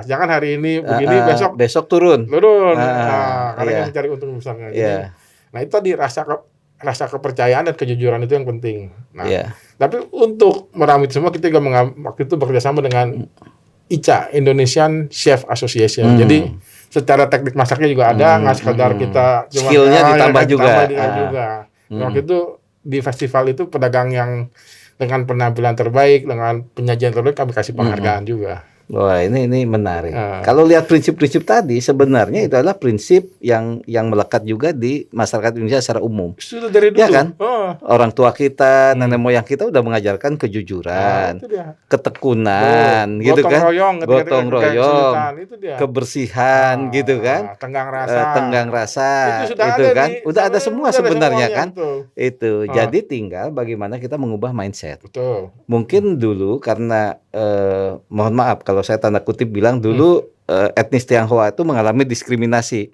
Jangan hari ini begini, besok turun. Karena yang mencari untung besar. Nah, itu tadi rasa kepercayaan dan kejujuran itu yang penting. Nah, tapi untuk meramit semua, kita juga waktu itu bekerjasama dengan ICA, Indonesian Chef Association. Jadi secara teknik masaknya juga ada, nggak sekedar kita skillnya ditambah juga. Waktu itu di festival itu pedagang yang dengan penampilan terbaik, dengan penyajian terbaik kami kasih penghargaan juga. Wah, ini menarik. Kalau lihat prinsip-prinsip tadi, sebenarnya itu adalah prinsip yang melekat juga di masyarakat Indonesia secara umum. Sudah dari dulu. Ya kan? Orang tua kita, nenek moyang kita udah mengajarkan kejujuran, ketekunan, gitu kan? Gotong royong, kebersihan, gitu kan? Tenggang rasa, itu kan? Udah ada semua sebenarnya kan? Itu. Jadi tinggal bagaimana kita mengubah mindset. Mungkin dulu karena mohon maaf kalau saya tanda kutip bilang dulu etnis Tionghoa itu mengalami diskriminasi.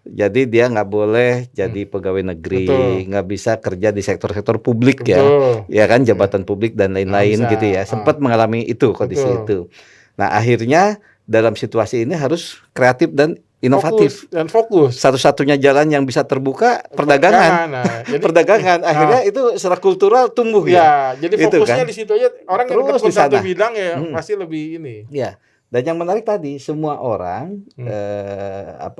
Jadi dia nggak boleh jadi pegawai negeri, nggak bisa kerja di sektor-sektor publik ya kan, jabatan publik dan lain-lain gitu ya. Sempat mengalami itu kondisi itu. Nah, akhirnya dalam situasi ini harus kreatif dan inovatif dan fokus. Satu-satunya jalan yang bisa terbuka perdagangan. Perdagangan akhirnya itu secara kultural tumbuh jadi fokusnya kan? Di situ aja. Orang yang tekun satu bidang ya pasti lebih ini. Ya. Dan yang menarik tadi semua orang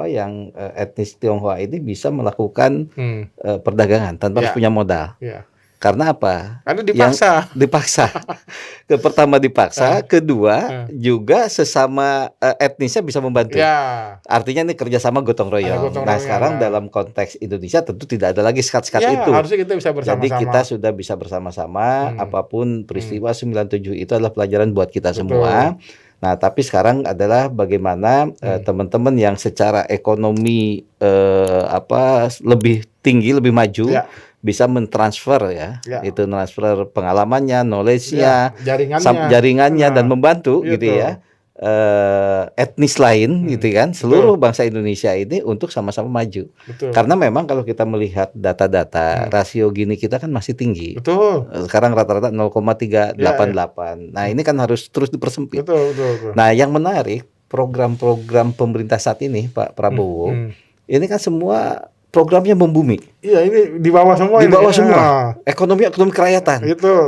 yang etnis Tionghoa ini bisa melakukan perdagangan tanpa harus punya modal. Karena apa? Karena dipaksa. Pertama dipaksa, kedua juga sesama etnisnya bisa membantu. Artinya ini kerjasama gotong royong. Nah, sekarang dalam konteks Indonesia tentu tidak ada lagi sekat-sekat itu. Harusnya kita bisa bersama-sama. Jadi kita sudah bisa bersama-sama. Apapun peristiwa 97 itu adalah pelajaran buat kita semua. Nah, tapi sekarang adalah bagaimana teman-teman yang secara ekonomi lebih tinggi, lebih maju. bisa mentransfer ya, Ya. itu transfer pengalamannya, knowledge-nya, Jaringannya. jaringannya dan membantu Gitu. gitu ya. Etnis lain gitu kan, seluruh bangsa Indonesia ini untuk sama-sama maju. Betul. Karena memang kalau kita melihat data-data rasio Gini kita kan masih tinggi. Betul. Sekarang rata-rata 0,388. Nah, ini kan harus terus dipersempit. Betul. Nah, yang menarik program-program pemerintah saat ini Pak Prabowo, ini kan semua programnya membumi. Iya, ini di bawah semua. Di bawah semua. Ekonomi kerakyatan.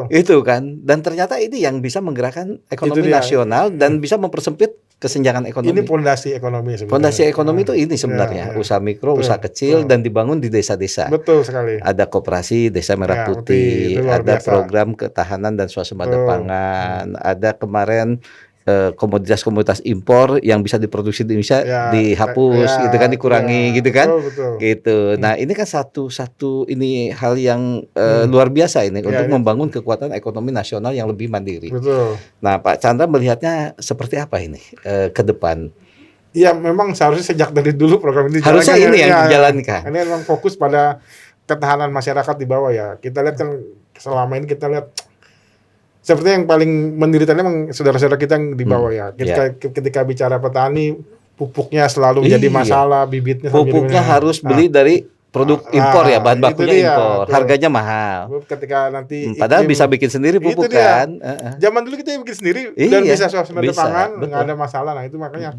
Itu kan. Dan ternyata ini yang bisa menggerakkan ekonomi nasional dan bisa mempersempit kesenjangan ekonomi. Ini fondasi ekonomi sebenarnya. Fondasi ekonomi itu ini sebenarnya, usaha mikro, usaha kecil dan dibangun di desa-desa. Betul sekali. Ada koperasi Desa Merah Putih, ada program ketahanan dan swasembada pangan, ada kemarin komoditas-komoditas impor yang bisa diproduksi di Indonesia dihapus gitu kan, dikurangi gitu kan. Gitu. Nah, ini kan satu ini hal yang luar biasa ini untuk membangun kekuatan ekonomi nasional yang lebih mandiri. Betul. Nah, Pak Chandra melihatnya seperti apa ini ke depan? Iya, memang seharusnya sejak dari dulu program ini harusnya ini yang dijalankan. Ini memang fokus pada ketahanan masyarakat di bawah ya. Kita lihat kan selama ini kita lihat seperti yang paling menderita memang saudara-saudara kita yang di bawah ya. Ketika bicara petani, pupuknya selalu menjadi masalah, bibitnya pupuknya harus beli dari produk impor ya, bahan bakunya impor, harganya mahal. Ketika nanti padahal bisa bikin sendiri pupuk kan. Zaman dulu kita bikin sendiri dan bisa swasembada pangan, nggak ada masalah. Nah, itu makanya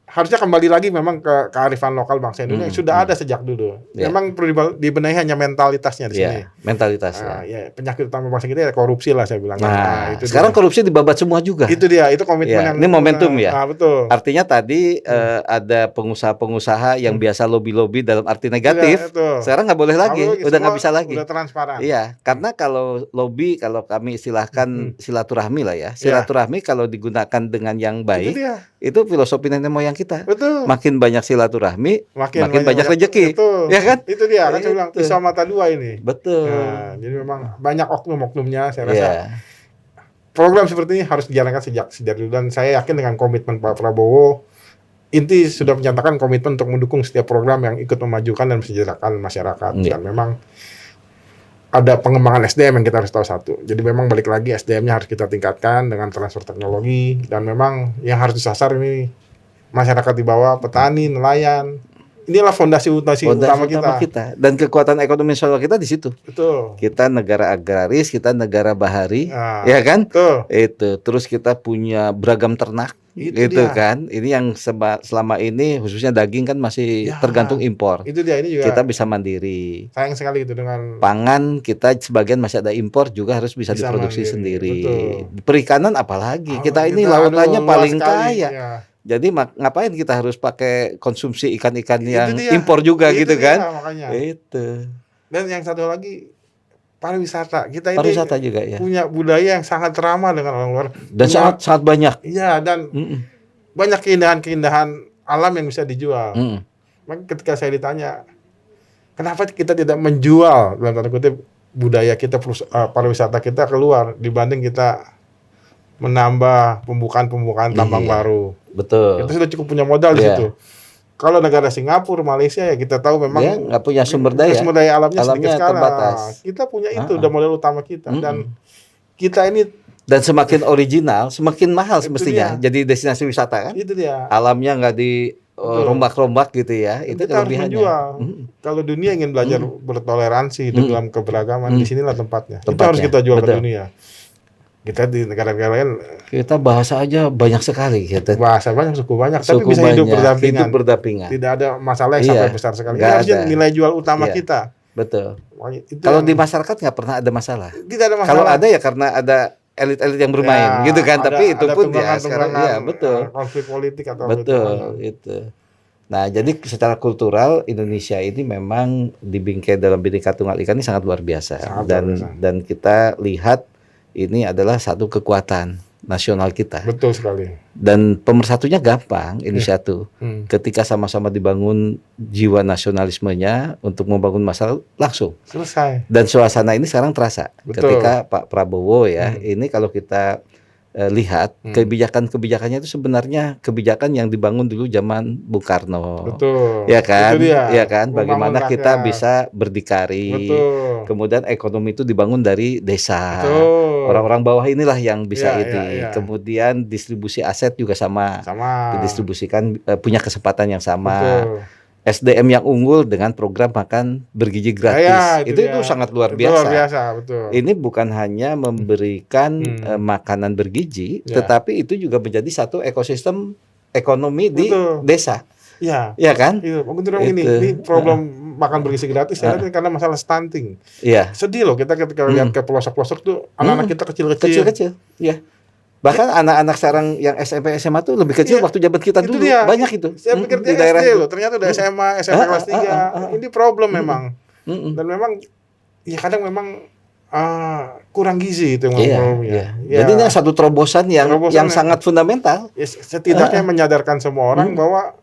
harusnya kembali lagi memang ke kearifan lokal bangsa Indonesia yang sudah ada sejak dulu. Memang perlu dibenahi hanya mentalitasnya di sini. Mentalitasnya. Penyakit utama bangsa kita ya korupsi lah saya bilang. Nah, itu sekarang korupsi dibabat semua juga. Itu dia, itu komitmen yang ini momentum ya. Betul. Artinya tadi ada pengusaha-pengusaha yang biasa lobby-lobby dalam arti negatif. Sekarang nggak boleh lagi, udah nggak bisa lagi. Udah transparan. Iya, karena kalau lobby, kalau kami istilahkan silaturahmi lah ya. Silaturahmi kalau digunakan dengan yang baik, itu filosofi nenek moyang kita. Betul. Makin banyak silaturahmi, makin banyak rezeki. Ya kan? Itu dia kan saya bilang pisau mata dua ini. Betul. Nah, jadi memang banyak oknum-oknumnya saya rasa. Program seperti ini harus dijalankan sejak dulu dan saya yakin dengan komitmen Pak Prabowo, inti sudah menyatakan komitmen untuk mendukung setiap program yang ikut memajukan dan mensejahterakan masyarakat. Dan memang ada pengembangan SDM yang kita harus tahu satu. Jadi memang balik lagi SDM-nya harus kita tingkatkan dengan transfer teknologi dan memang yang harus disasar ini masyarakat di bawah, petani, nelayan. Inilah fondasi utama kita. Dan kekuatan ekonomi nasional kita di situ. Betul. Kita negara agraris, kita negara bahari, ya kan? Betul. Itu. Terus kita punya beragam ternak, gitu kan? Ini yang selama ini khususnya daging kan masih tergantung impor. Itu dia, ini juga. Kita bisa mandiri. Sayang sekali itu dengan pangan kita sebagian masih ada impor juga harus bisa diproduksi mandiri. Sendiri. Betul. Perikanan apalagi kita ini lautannya paling kaya. Jadi ngapain kita harus pakai konsumsi ikan-ikan yang impor juga gitu kan? Makanya. Itu. Dan yang satu lagi pariwisata. Kita ini juga, ya. Punya budaya yang sangat ramah dengan orang luar. Dan sangat banyak. Iya, dan banyak keindahan-keindahan alam yang bisa dijual. Maka ketika saya ditanya, kenapa kita tidak menjual dalam tanda kutip budaya kita, pariwisata kita keluar dibanding kita menambah pembukaan tambang baru. Betul. Kita sudah cukup punya modal di situ. Kalau negara Singapura, Malaysia ya kita tahu memang nggak punya sumber daya. Sumber daya alamnya sedikit sekali. Terbatas. Kita punya itu udah modal utama kita dan kita ini semakin original, semakin mahal semestinya. Jadi destinasi wisata kan? Itu dia. Alamnya nggak di rombak-rombak gitu ya. Itu kita harus menjual. Kalau dunia ingin belajar bertoleransi dalam keberagaman, di sinilah tempatnya. Itu harus kita jual ke dunia. Kita di negara-negara lain kita bahasa aja banyak sekali kita. Bahasa banyak, suku banyak, tapi bisa hidup berdampingan. Tidak ada masalah yang sampai besar sekali. Ini harusnya nilai jual utama kita. Betul. Kalau di masyarakat nggak pernah ada masalah. Tidak ada masalah. Kalau ada ya karena ada elit-elit yang bermain gitu kan, tapi itu pun ya sekarang betul. Konflik politik atau itu. Nah, jadi secara kultural Indonesia ini memang di Bingkai dalam Bhinneka Tunggal Ika ini sangat luar biasa. Dan kita lihat ini adalah satu kekuatan nasional kita. Betul sekali. Dan pemersatunya gampang ini satu. Ketika sama-sama dibangun jiwa nasionalismenya untuk membangun masalah langsung. Selesai. Dan suasana ini sekarang terasa. Betul. Ketika Pak Prabowo ya, ini kalau kita lihat kebijakan-kebijakannya itu sebenarnya kebijakan yang dibangun dulu zaman Bung Karno. Betul. Ya kan? Itu dia. Ya kan? Membangun Bagaimana kita rakyat. bisa berdikari. Betul. Kemudian ekonomi itu dibangun dari desa. Betul. Orang-orang bawah inilah yang bisa Iya, ini. iya. Kemudian distribusi aset juga sama. Sama. Didistribusikan punya kesempatan yang sama. Betul. SDM yang unggul dengan program makan bergizi gratis. Ya, itu dia. sangat luar Itu biasa. luar biasa, betul. Ini bukan hanya memberikan makanan bergizi, tetapi itu juga menjadi satu ekosistem ekonomi di desa. Iya. Ya kan? Iya, ini problem makan bergizi gratis karena masalah stunting. Iya. Sedih loh kita ketika lihat ke pelosok-pelosok tuh anak-anak kita kecil-kecil. Kecil-kecil. Iya. Bahkan anak-anak sekarang yang SMP SMA tuh lebih kecil waktu zaman kita dulu. Dia. Banyak itu. Saya pikir di dia daerah SD itu. loh, ternyata udah SMA kelas 3. Ini problem memang. Dan memang ya kadang memang kurang gizi itu problemnya. Jadi ini satu terobosan yang sangat fundamental. Ya, setidaknya menyadarkan semua orang bahwa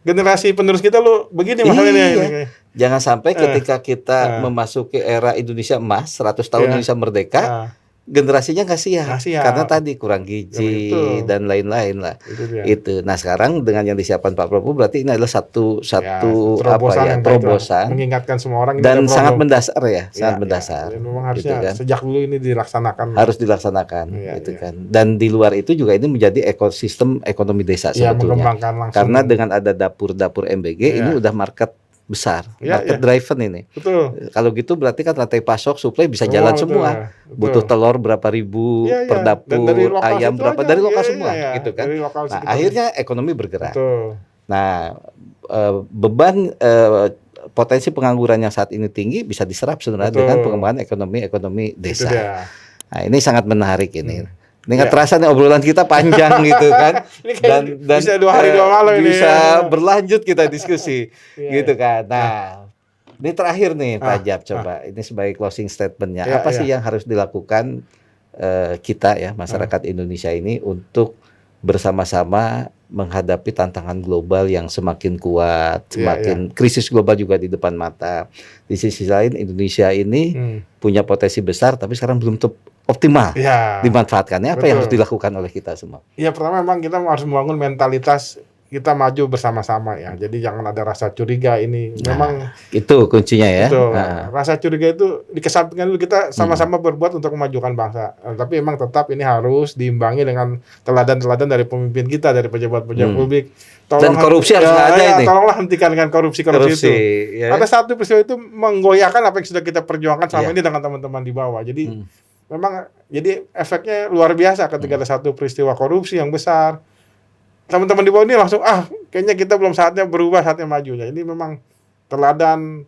generasi penerus kita lo begini masalahnya. Jangan sampai ketika kita memasuki era Indonesia emas, 100 tahun Indonesia merdeka, generasinya nggak siap karena tadi kurang gizi dan lain-lain lah. Itu. Nah sekarang dengan yang disiapkan Pak Prabowo berarti ini adalah satu terobosan mengingatkan semua orang dan sangat mendasar sangat mendasar. Memang harusnya gitu kan. sejak dulu ini dilaksanakan. Harus dilaksanakan, gitu kan. Dan di luar itu juga ini menjadi ekosistem ekonomi desa sebetulnya. Karena dengan ada dapur-dapur MBG ini udah market besar, market driven ini. Betul. Kalau gitu berarti kan rantai pasok, suplai bisa jalan semua. Butuh telur berapa ribu per dapur, ayam berapa dari lokal semua, gitu kan. Nah, akhirnya ekonomi bergerak. Betul. Nah, beban potensi pengangguran yang saat ini tinggi bisa diserap sebenarnya dengan pengembangan ekonomi desa. Nah, ini sangat menarik ini. Ini nggak terasa nih obrolan kita panjang gitu kan, dan bisa 2 hari 2 malam ini. Bisa berlanjut kita diskusi, gitu kan. Nah, ini terakhir nih Pak Jab, coba ini sebagai closing statementnya, apa sih yang harus dilakukan kita ya masyarakat Indonesia ini untuk bersama-sama menghadapi tantangan global yang semakin kuat, semakin krisis global juga di depan mata. Di sisi lain Indonesia ini punya potensi besar, tapi sekarang belum optimal dimanfaatkannya. Apa yang harus dilakukan oleh kita semua? Ya pertama memang kita harus membangun mentalitas kita maju bersama-sama ya. Jadi jangan ada rasa curiga ini. Memang itu kuncinya ya. Betul. Rasa curiga itu dikesampingkan dulu, kita sama-sama berbuat untuk memajukan bangsa. Tapi memang tetap ini harus diimbangi dengan teladan-teladan dari pemimpin kita, dari pejabat-pejabat publik. Dan korupsi harus ada ini. Tolonglah hentikan dengan korupsi itu. Ya. Ada satu peristiwa itu menggoyahkan apa yang sudah kita perjuangkan selama ini dengan teman-teman di bawah. Jadi memang jadi efeknya luar biasa ketika ada satu peristiwa korupsi yang besar. Teman-teman di bawah ini langsung kayaknya kita belum saatnya berubah, saatnya maju. Ini memang teladan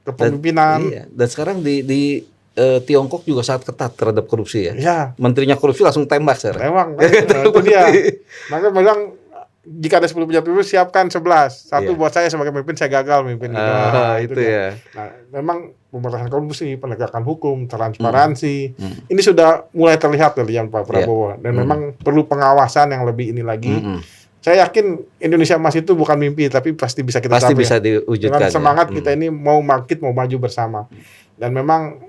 kepemimpinan. Dan sekarang di Tiongkok juga sangat ketat terhadap korupsi ya. Iya. Menterinya korupsi langsung tembak sekarang. Itu dia. Maka bilang jika ada 10 pejabat publik siapkan 11. Satu buat saya sebagai pemimpin, saya gagal memimpin. Itu ya. Nah, memang pemberantasan korupsi, penegakan hukum, transparansi, ini sudah mulai terlihat dari Pak Prabowo. Dan memang perlu pengawasan yang lebih ini lagi. Saya yakin Indonesia Emas itu bukan mimpi, tapi pasti bisa kita capai. Pasti bisa diwujudkan. Dengan semangat kita ini mau bangkit, mau maju bersama. Dan memang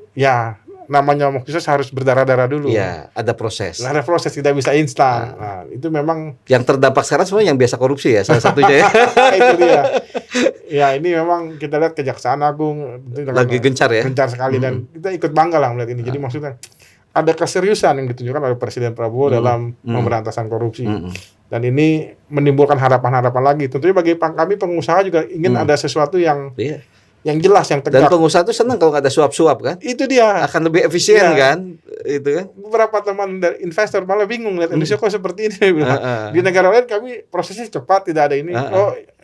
namanya mau sukses harus berdarah-darah dulu. Iya, ada proses. Ada proses, tidak bisa instan. Nah, itu memang yang terdampak sekarang semua yang biasa korupsi ya, salah satunya. Itu dia. Ya, ini memang kita lihat Kejaksaan Agung lagi gencar ya. Gencar sekali dan kita ikut bangga lah melihat ini. Jadi maksudnya ada keseriusan yang ditunjukkan oleh Presiden Prabowo dalam pemberantasan korupsi. Dan ini menimbulkan harapan-harapan lagi. Tentunya bagi kami pengusaha juga ingin ada sesuatu yang jelas, yang tegak. Dan pengusaha itu senang kalau nggak ada suap-suap kan? Itu dia. Akan lebih efisien kan? Itu kan? Beberapa teman dari investor malah bingung lihat Indonesia kok seperti ini. Di negara lain kami prosesnya cepat, tidak ada ini.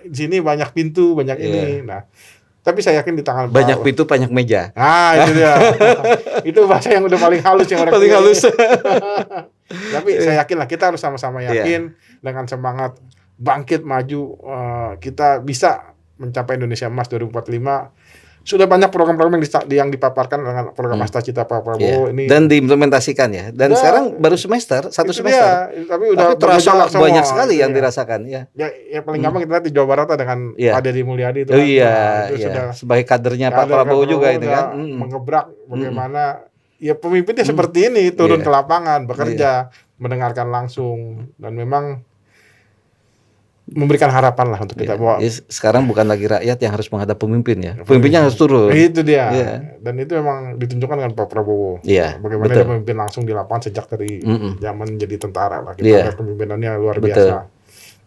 Di sini banyak pintu, banyak ini. Nah, tapi saya yakin di tangan banyak pintu, banyak meja. Itu dia. Itu bahasa yang udah paling halus yang orang paling halus. Tapi saya yakin lah, kita harus sama-sama yakin dengan semangat bangkit maju, kita bisa mencapai Indonesia Emas 2045. Sudah banyak program-program yang dipaparkan dengan program Cita Pak Prabowo ini dan diimplementasikan ya. Dan sekarang baru semester, satu semester. Tapi udah terasa banyak sekali yang dirasakan ya. Ya paling gampang kita lihat di Jawa Barat dengan Pak Deddy Mulyadi itu. Sudah sebagai kadernya Pak Prabowo juga itu kan. Mengebrak bagaimana ya pemimpinnya seperti ini, turun Iya. ke lapangan, bekerja, mendengarkan langsung, dan memang memberikan harapan lah untuk kita bahwa Jadi sekarang bukan lagi rakyat yang harus menghadap pemimpin ya. Pemimpinnya harus turun. itu dia. Iya. Dan itu memang ditunjukkan dengan Pak Prabowo. Iya, Bagaimana betul. dia memimpin langsung di lapangan sejak dari zaman jadi tentara lah. Kita Iya. lihat kepemimpinannya luar Betul. biasa.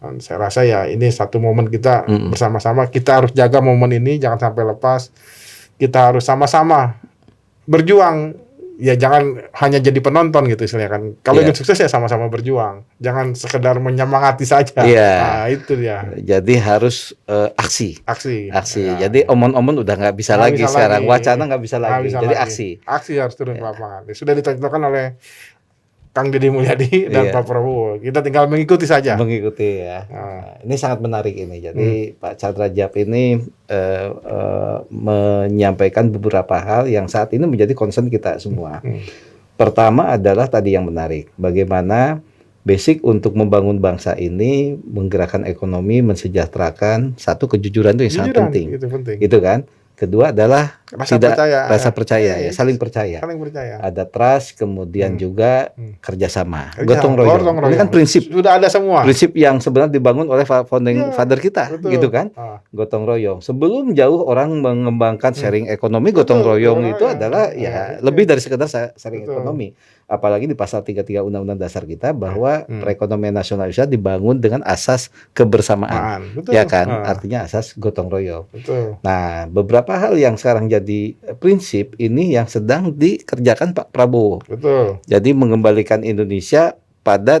Dan saya rasa ya ini satu momen kita bersama-sama. Kita harus jaga momen ini, jangan sampai lepas. Kita harus sama-sama berjuang. Ya jangan hanya jadi penonton gitu istilahnya kan. Kalau Iya. ingin sukses ya sama-sama berjuang. Jangan sekedar menyemangati saja. Iya. Nah, itu dia. Jadi harus aksi. Aksi. Ya. Jadi omon-omon udah nggak bisa Nggak lagi bisa sekarang. lagi. Wacana nggak bisa Nggak lagi. bisa Jadi lagi. aksi. Aksi harus turun ke lapangan. Sudah dicontohkan oleh Kang Deddy Mulyadi dan Iya. Pak Prabowo. Kita tinggal mengikuti saja. Mengikuti ya. Nah, ini sangat menarik ini. Jadi Pak Chandra Jab ini menyampaikan beberapa hal yang saat ini menjadi concern kita semua. Pertama adalah tadi yang menarik. Bagaimana basic untuk membangun bangsa ini, menggerakkan ekonomi, mensejahterakan. Satu, kejujuran itu yang sangat Jujuran, penting. itu penting. Gitu kan? Kedua adalah Rasa percaya. rasa percaya, Iya, ya, saling percaya. Saling percaya. Ada trust, kemudian juga kerjasama, Kerja, gotong royong. Ini kan prinsip sudah ada semua. prinsip yang sebenarnya dibangun oleh founding father kita, betul. gitu kan? Gotong royong. Sebelum jauh orang mengembangkan sharing ekonomi, Betul, gotong royong betul, itu ya. adalah Ya, lebih dari sekedar sharing Betul. ekonomi. Apalagi di pasal 33 Undang-Undang Dasar kita bahwa perekonomian nasional Indonesia dibangun dengan asas kebersamaan. Betul. Ya kan? Artinya asas gotong royong. Betul. Nah, beberapa hal yang sekarang jadi prinsip ini yang sedang dikerjakan Pak Prabowo. Betul. Jadi mengembalikan Indonesia pada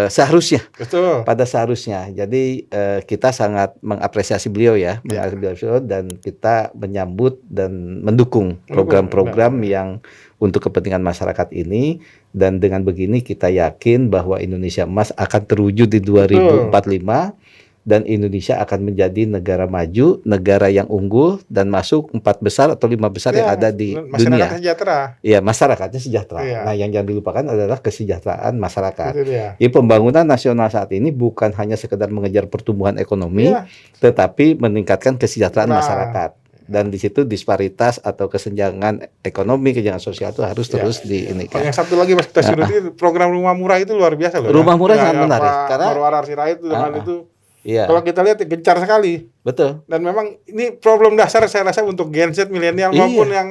seharusnya. Betul. Pada seharusnya. Jadi kita sangat mengapresiasi beliau ya, mengapresiasi beliau, dan kita menyambut dan mendukung program-program yang untuk kepentingan masyarakat ini. Dan dengan begini kita yakin bahwa Indonesia Emas akan terwujud di 2045 dan Indonesia akan menjadi negara maju, negara yang unggul dan masuk 4 besar atau 5 besar yang ada di dunia. Masyarakat sejahtera. Iya, masyarakatnya sejahtera. Iya. Nah, yang jangan dilupakan adalah kesejahteraan masyarakat. Itu dia. Jadi pembangunan nasional saat ini bukan hanya sekedar mengejar pertumbuhan ekonomi, Iya. tetapi meningkatkan kesejahteraan Nah. masyarakat. Dan di situ disparitas atau kesenjangan ekonomi, kesenjangan sosial itu harus terus diinikan. Yang satu lagi Mas kita suruh program rumah murah itu luar biasa loh. Rumah murah sangat menarik, karena Marwar Sirait itu dengan itu. Iya. Kalau kita lihat gencar sekali. Betul. Dan memang ini problem dasar saya rasa untuk Gen Z, milenial maupun yang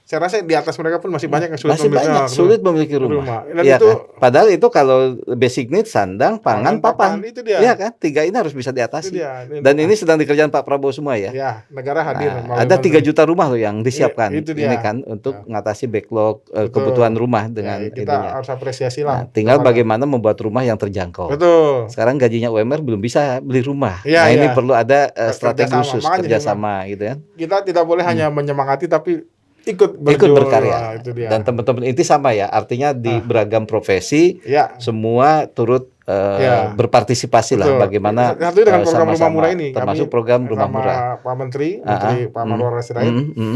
saya rasa di atas mereka pun masih banyak yang sulit memiliki rumah. Dan Ya, itu kan? Padahal itu kalau basic needs sandang, pangan, papan. Itu dia. Iya kan? 3 ini harus bisa diatasi. Itu dia. Dan ini sedang dikerjakan Pak Prabowo semua ya. Ya, negara hadir. Ada 3 juta rumah loh yang disiapkan. Itu dia. Ini kan untuk mengatasi backlog kebutuhan rumah dengan kita ininya. harus apresiasi lah. Tinggal bagaimana membuat rumah yang terjangkau. Betul. Sekarang gajinya UMR belum bisa beli rumah. Iya, Ini iya. perlu ada strategi Kerjasama. khusus, Makanya kerjasama gitu kan. Kita tidak boleh hanya menyemangati tapi ikut Berkarya. Itu dia. Dan teman-teman itu sama ya, artinya di beragam profesi Ya. semua turut berpartisipasi lah Betul. bagaimana Satu dengan program rumah sama-sama, murah ini termasuk kami program rumah sama murah. Pak Menteri Pak Marwar Sirait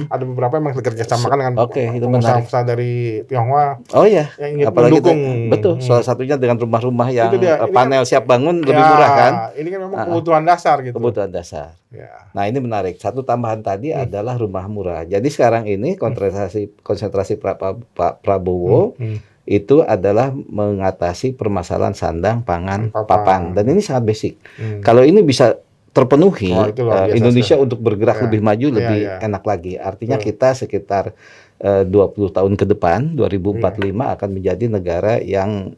ada beberapa yang bekerja sama dengan itu pengusaha-pengusaha dari Tionghoa Oh ya, yang ingin apalagi mendukung. betul. Salah satunya dengan rumah-rumah yang Itu dia. Ini panel kan- siap bangun lebih murah kan? Ini kan memang kebutuhan dasar gitu. Kebutuhan dasar. Ya. Nah ini menarik. Satu tambahan tadi adalah rumah murah. Jadi sekarang ini konsentrasi Pak Prabowo itu adalah mengatasi permasalahan sandang, pangan, papan. Dan ini sangat basic. Kalau ini bisa terpenuhi, itu luar biasa, Indonesia untuk bergerak lebih maju, lebih ya. enak lagi. Artinya kita sekitar 20 tahun ke depan, 2045 akan menjadi negara yang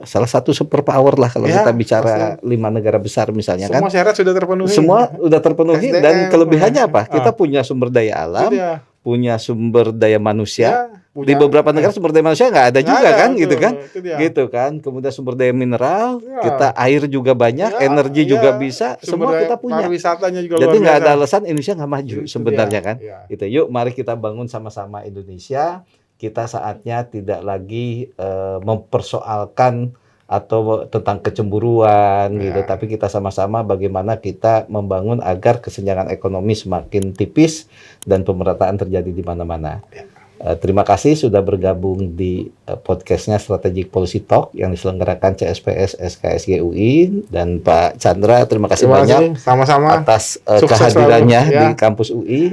salah satu superpower lah kalau kita bicara 5 negara besar misalnya kan. Semua syarat sudah terpenuhi. Semua udah terpenuhi SDM, dan kelebihannya apa? Kita punya sumber daya alam, Itu dia. punya sumber daya manusia. Di punya- beberapa negara sumber daya manusia nggak ada Nggak juga ada, kan, betul, gitu kan? itu dia. Gitu kan. Kemudian sumber daya mineral, Ya. kita air juga banyak, Ya, energi ya. juga bisa, Sumber semua daya kita punya. pariwisatanya juga Jadi luar nggak ada biasa. alasan Indonesia nggak maju Itu sebenarnya dia. kan. Ya. Gitu. Yuk, mari kita bangun sama-sama Indonesia. Kita saatnya tidak lagi mempersoalkan atau tentang kecemburuan gitu, tapi kita sama-sama bagaimana kita membangun agar kesenjangan ekonomi semakin tipis dan pemerataan terjadi di mana-mana. Terima kasih sudah bergabung di podcastnya Strategic Policy Talk yang diselenggarakan CSPS SKSG UI, dan Pak Chandra, terima kasih Terima banyak kasih, sama-sama. atas Sukses kehadirannya selalu, ya. di kampus UI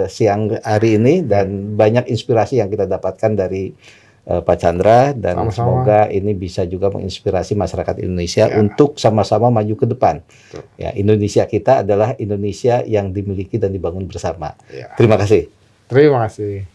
siang hari ini, dan banyak inspirasi yang kita dapatkan dari Pak Chandra, dan Sama-sama. semoga ini bisa juga menginspirasi masyarakat Indonesia Ya. untuk sama-sama maju ke depan. Betul. Ya, Indonesia kita adalah Indonesia yang dimiliki dan dibangun bersama. Ya. Terima kasih. Terima kasih.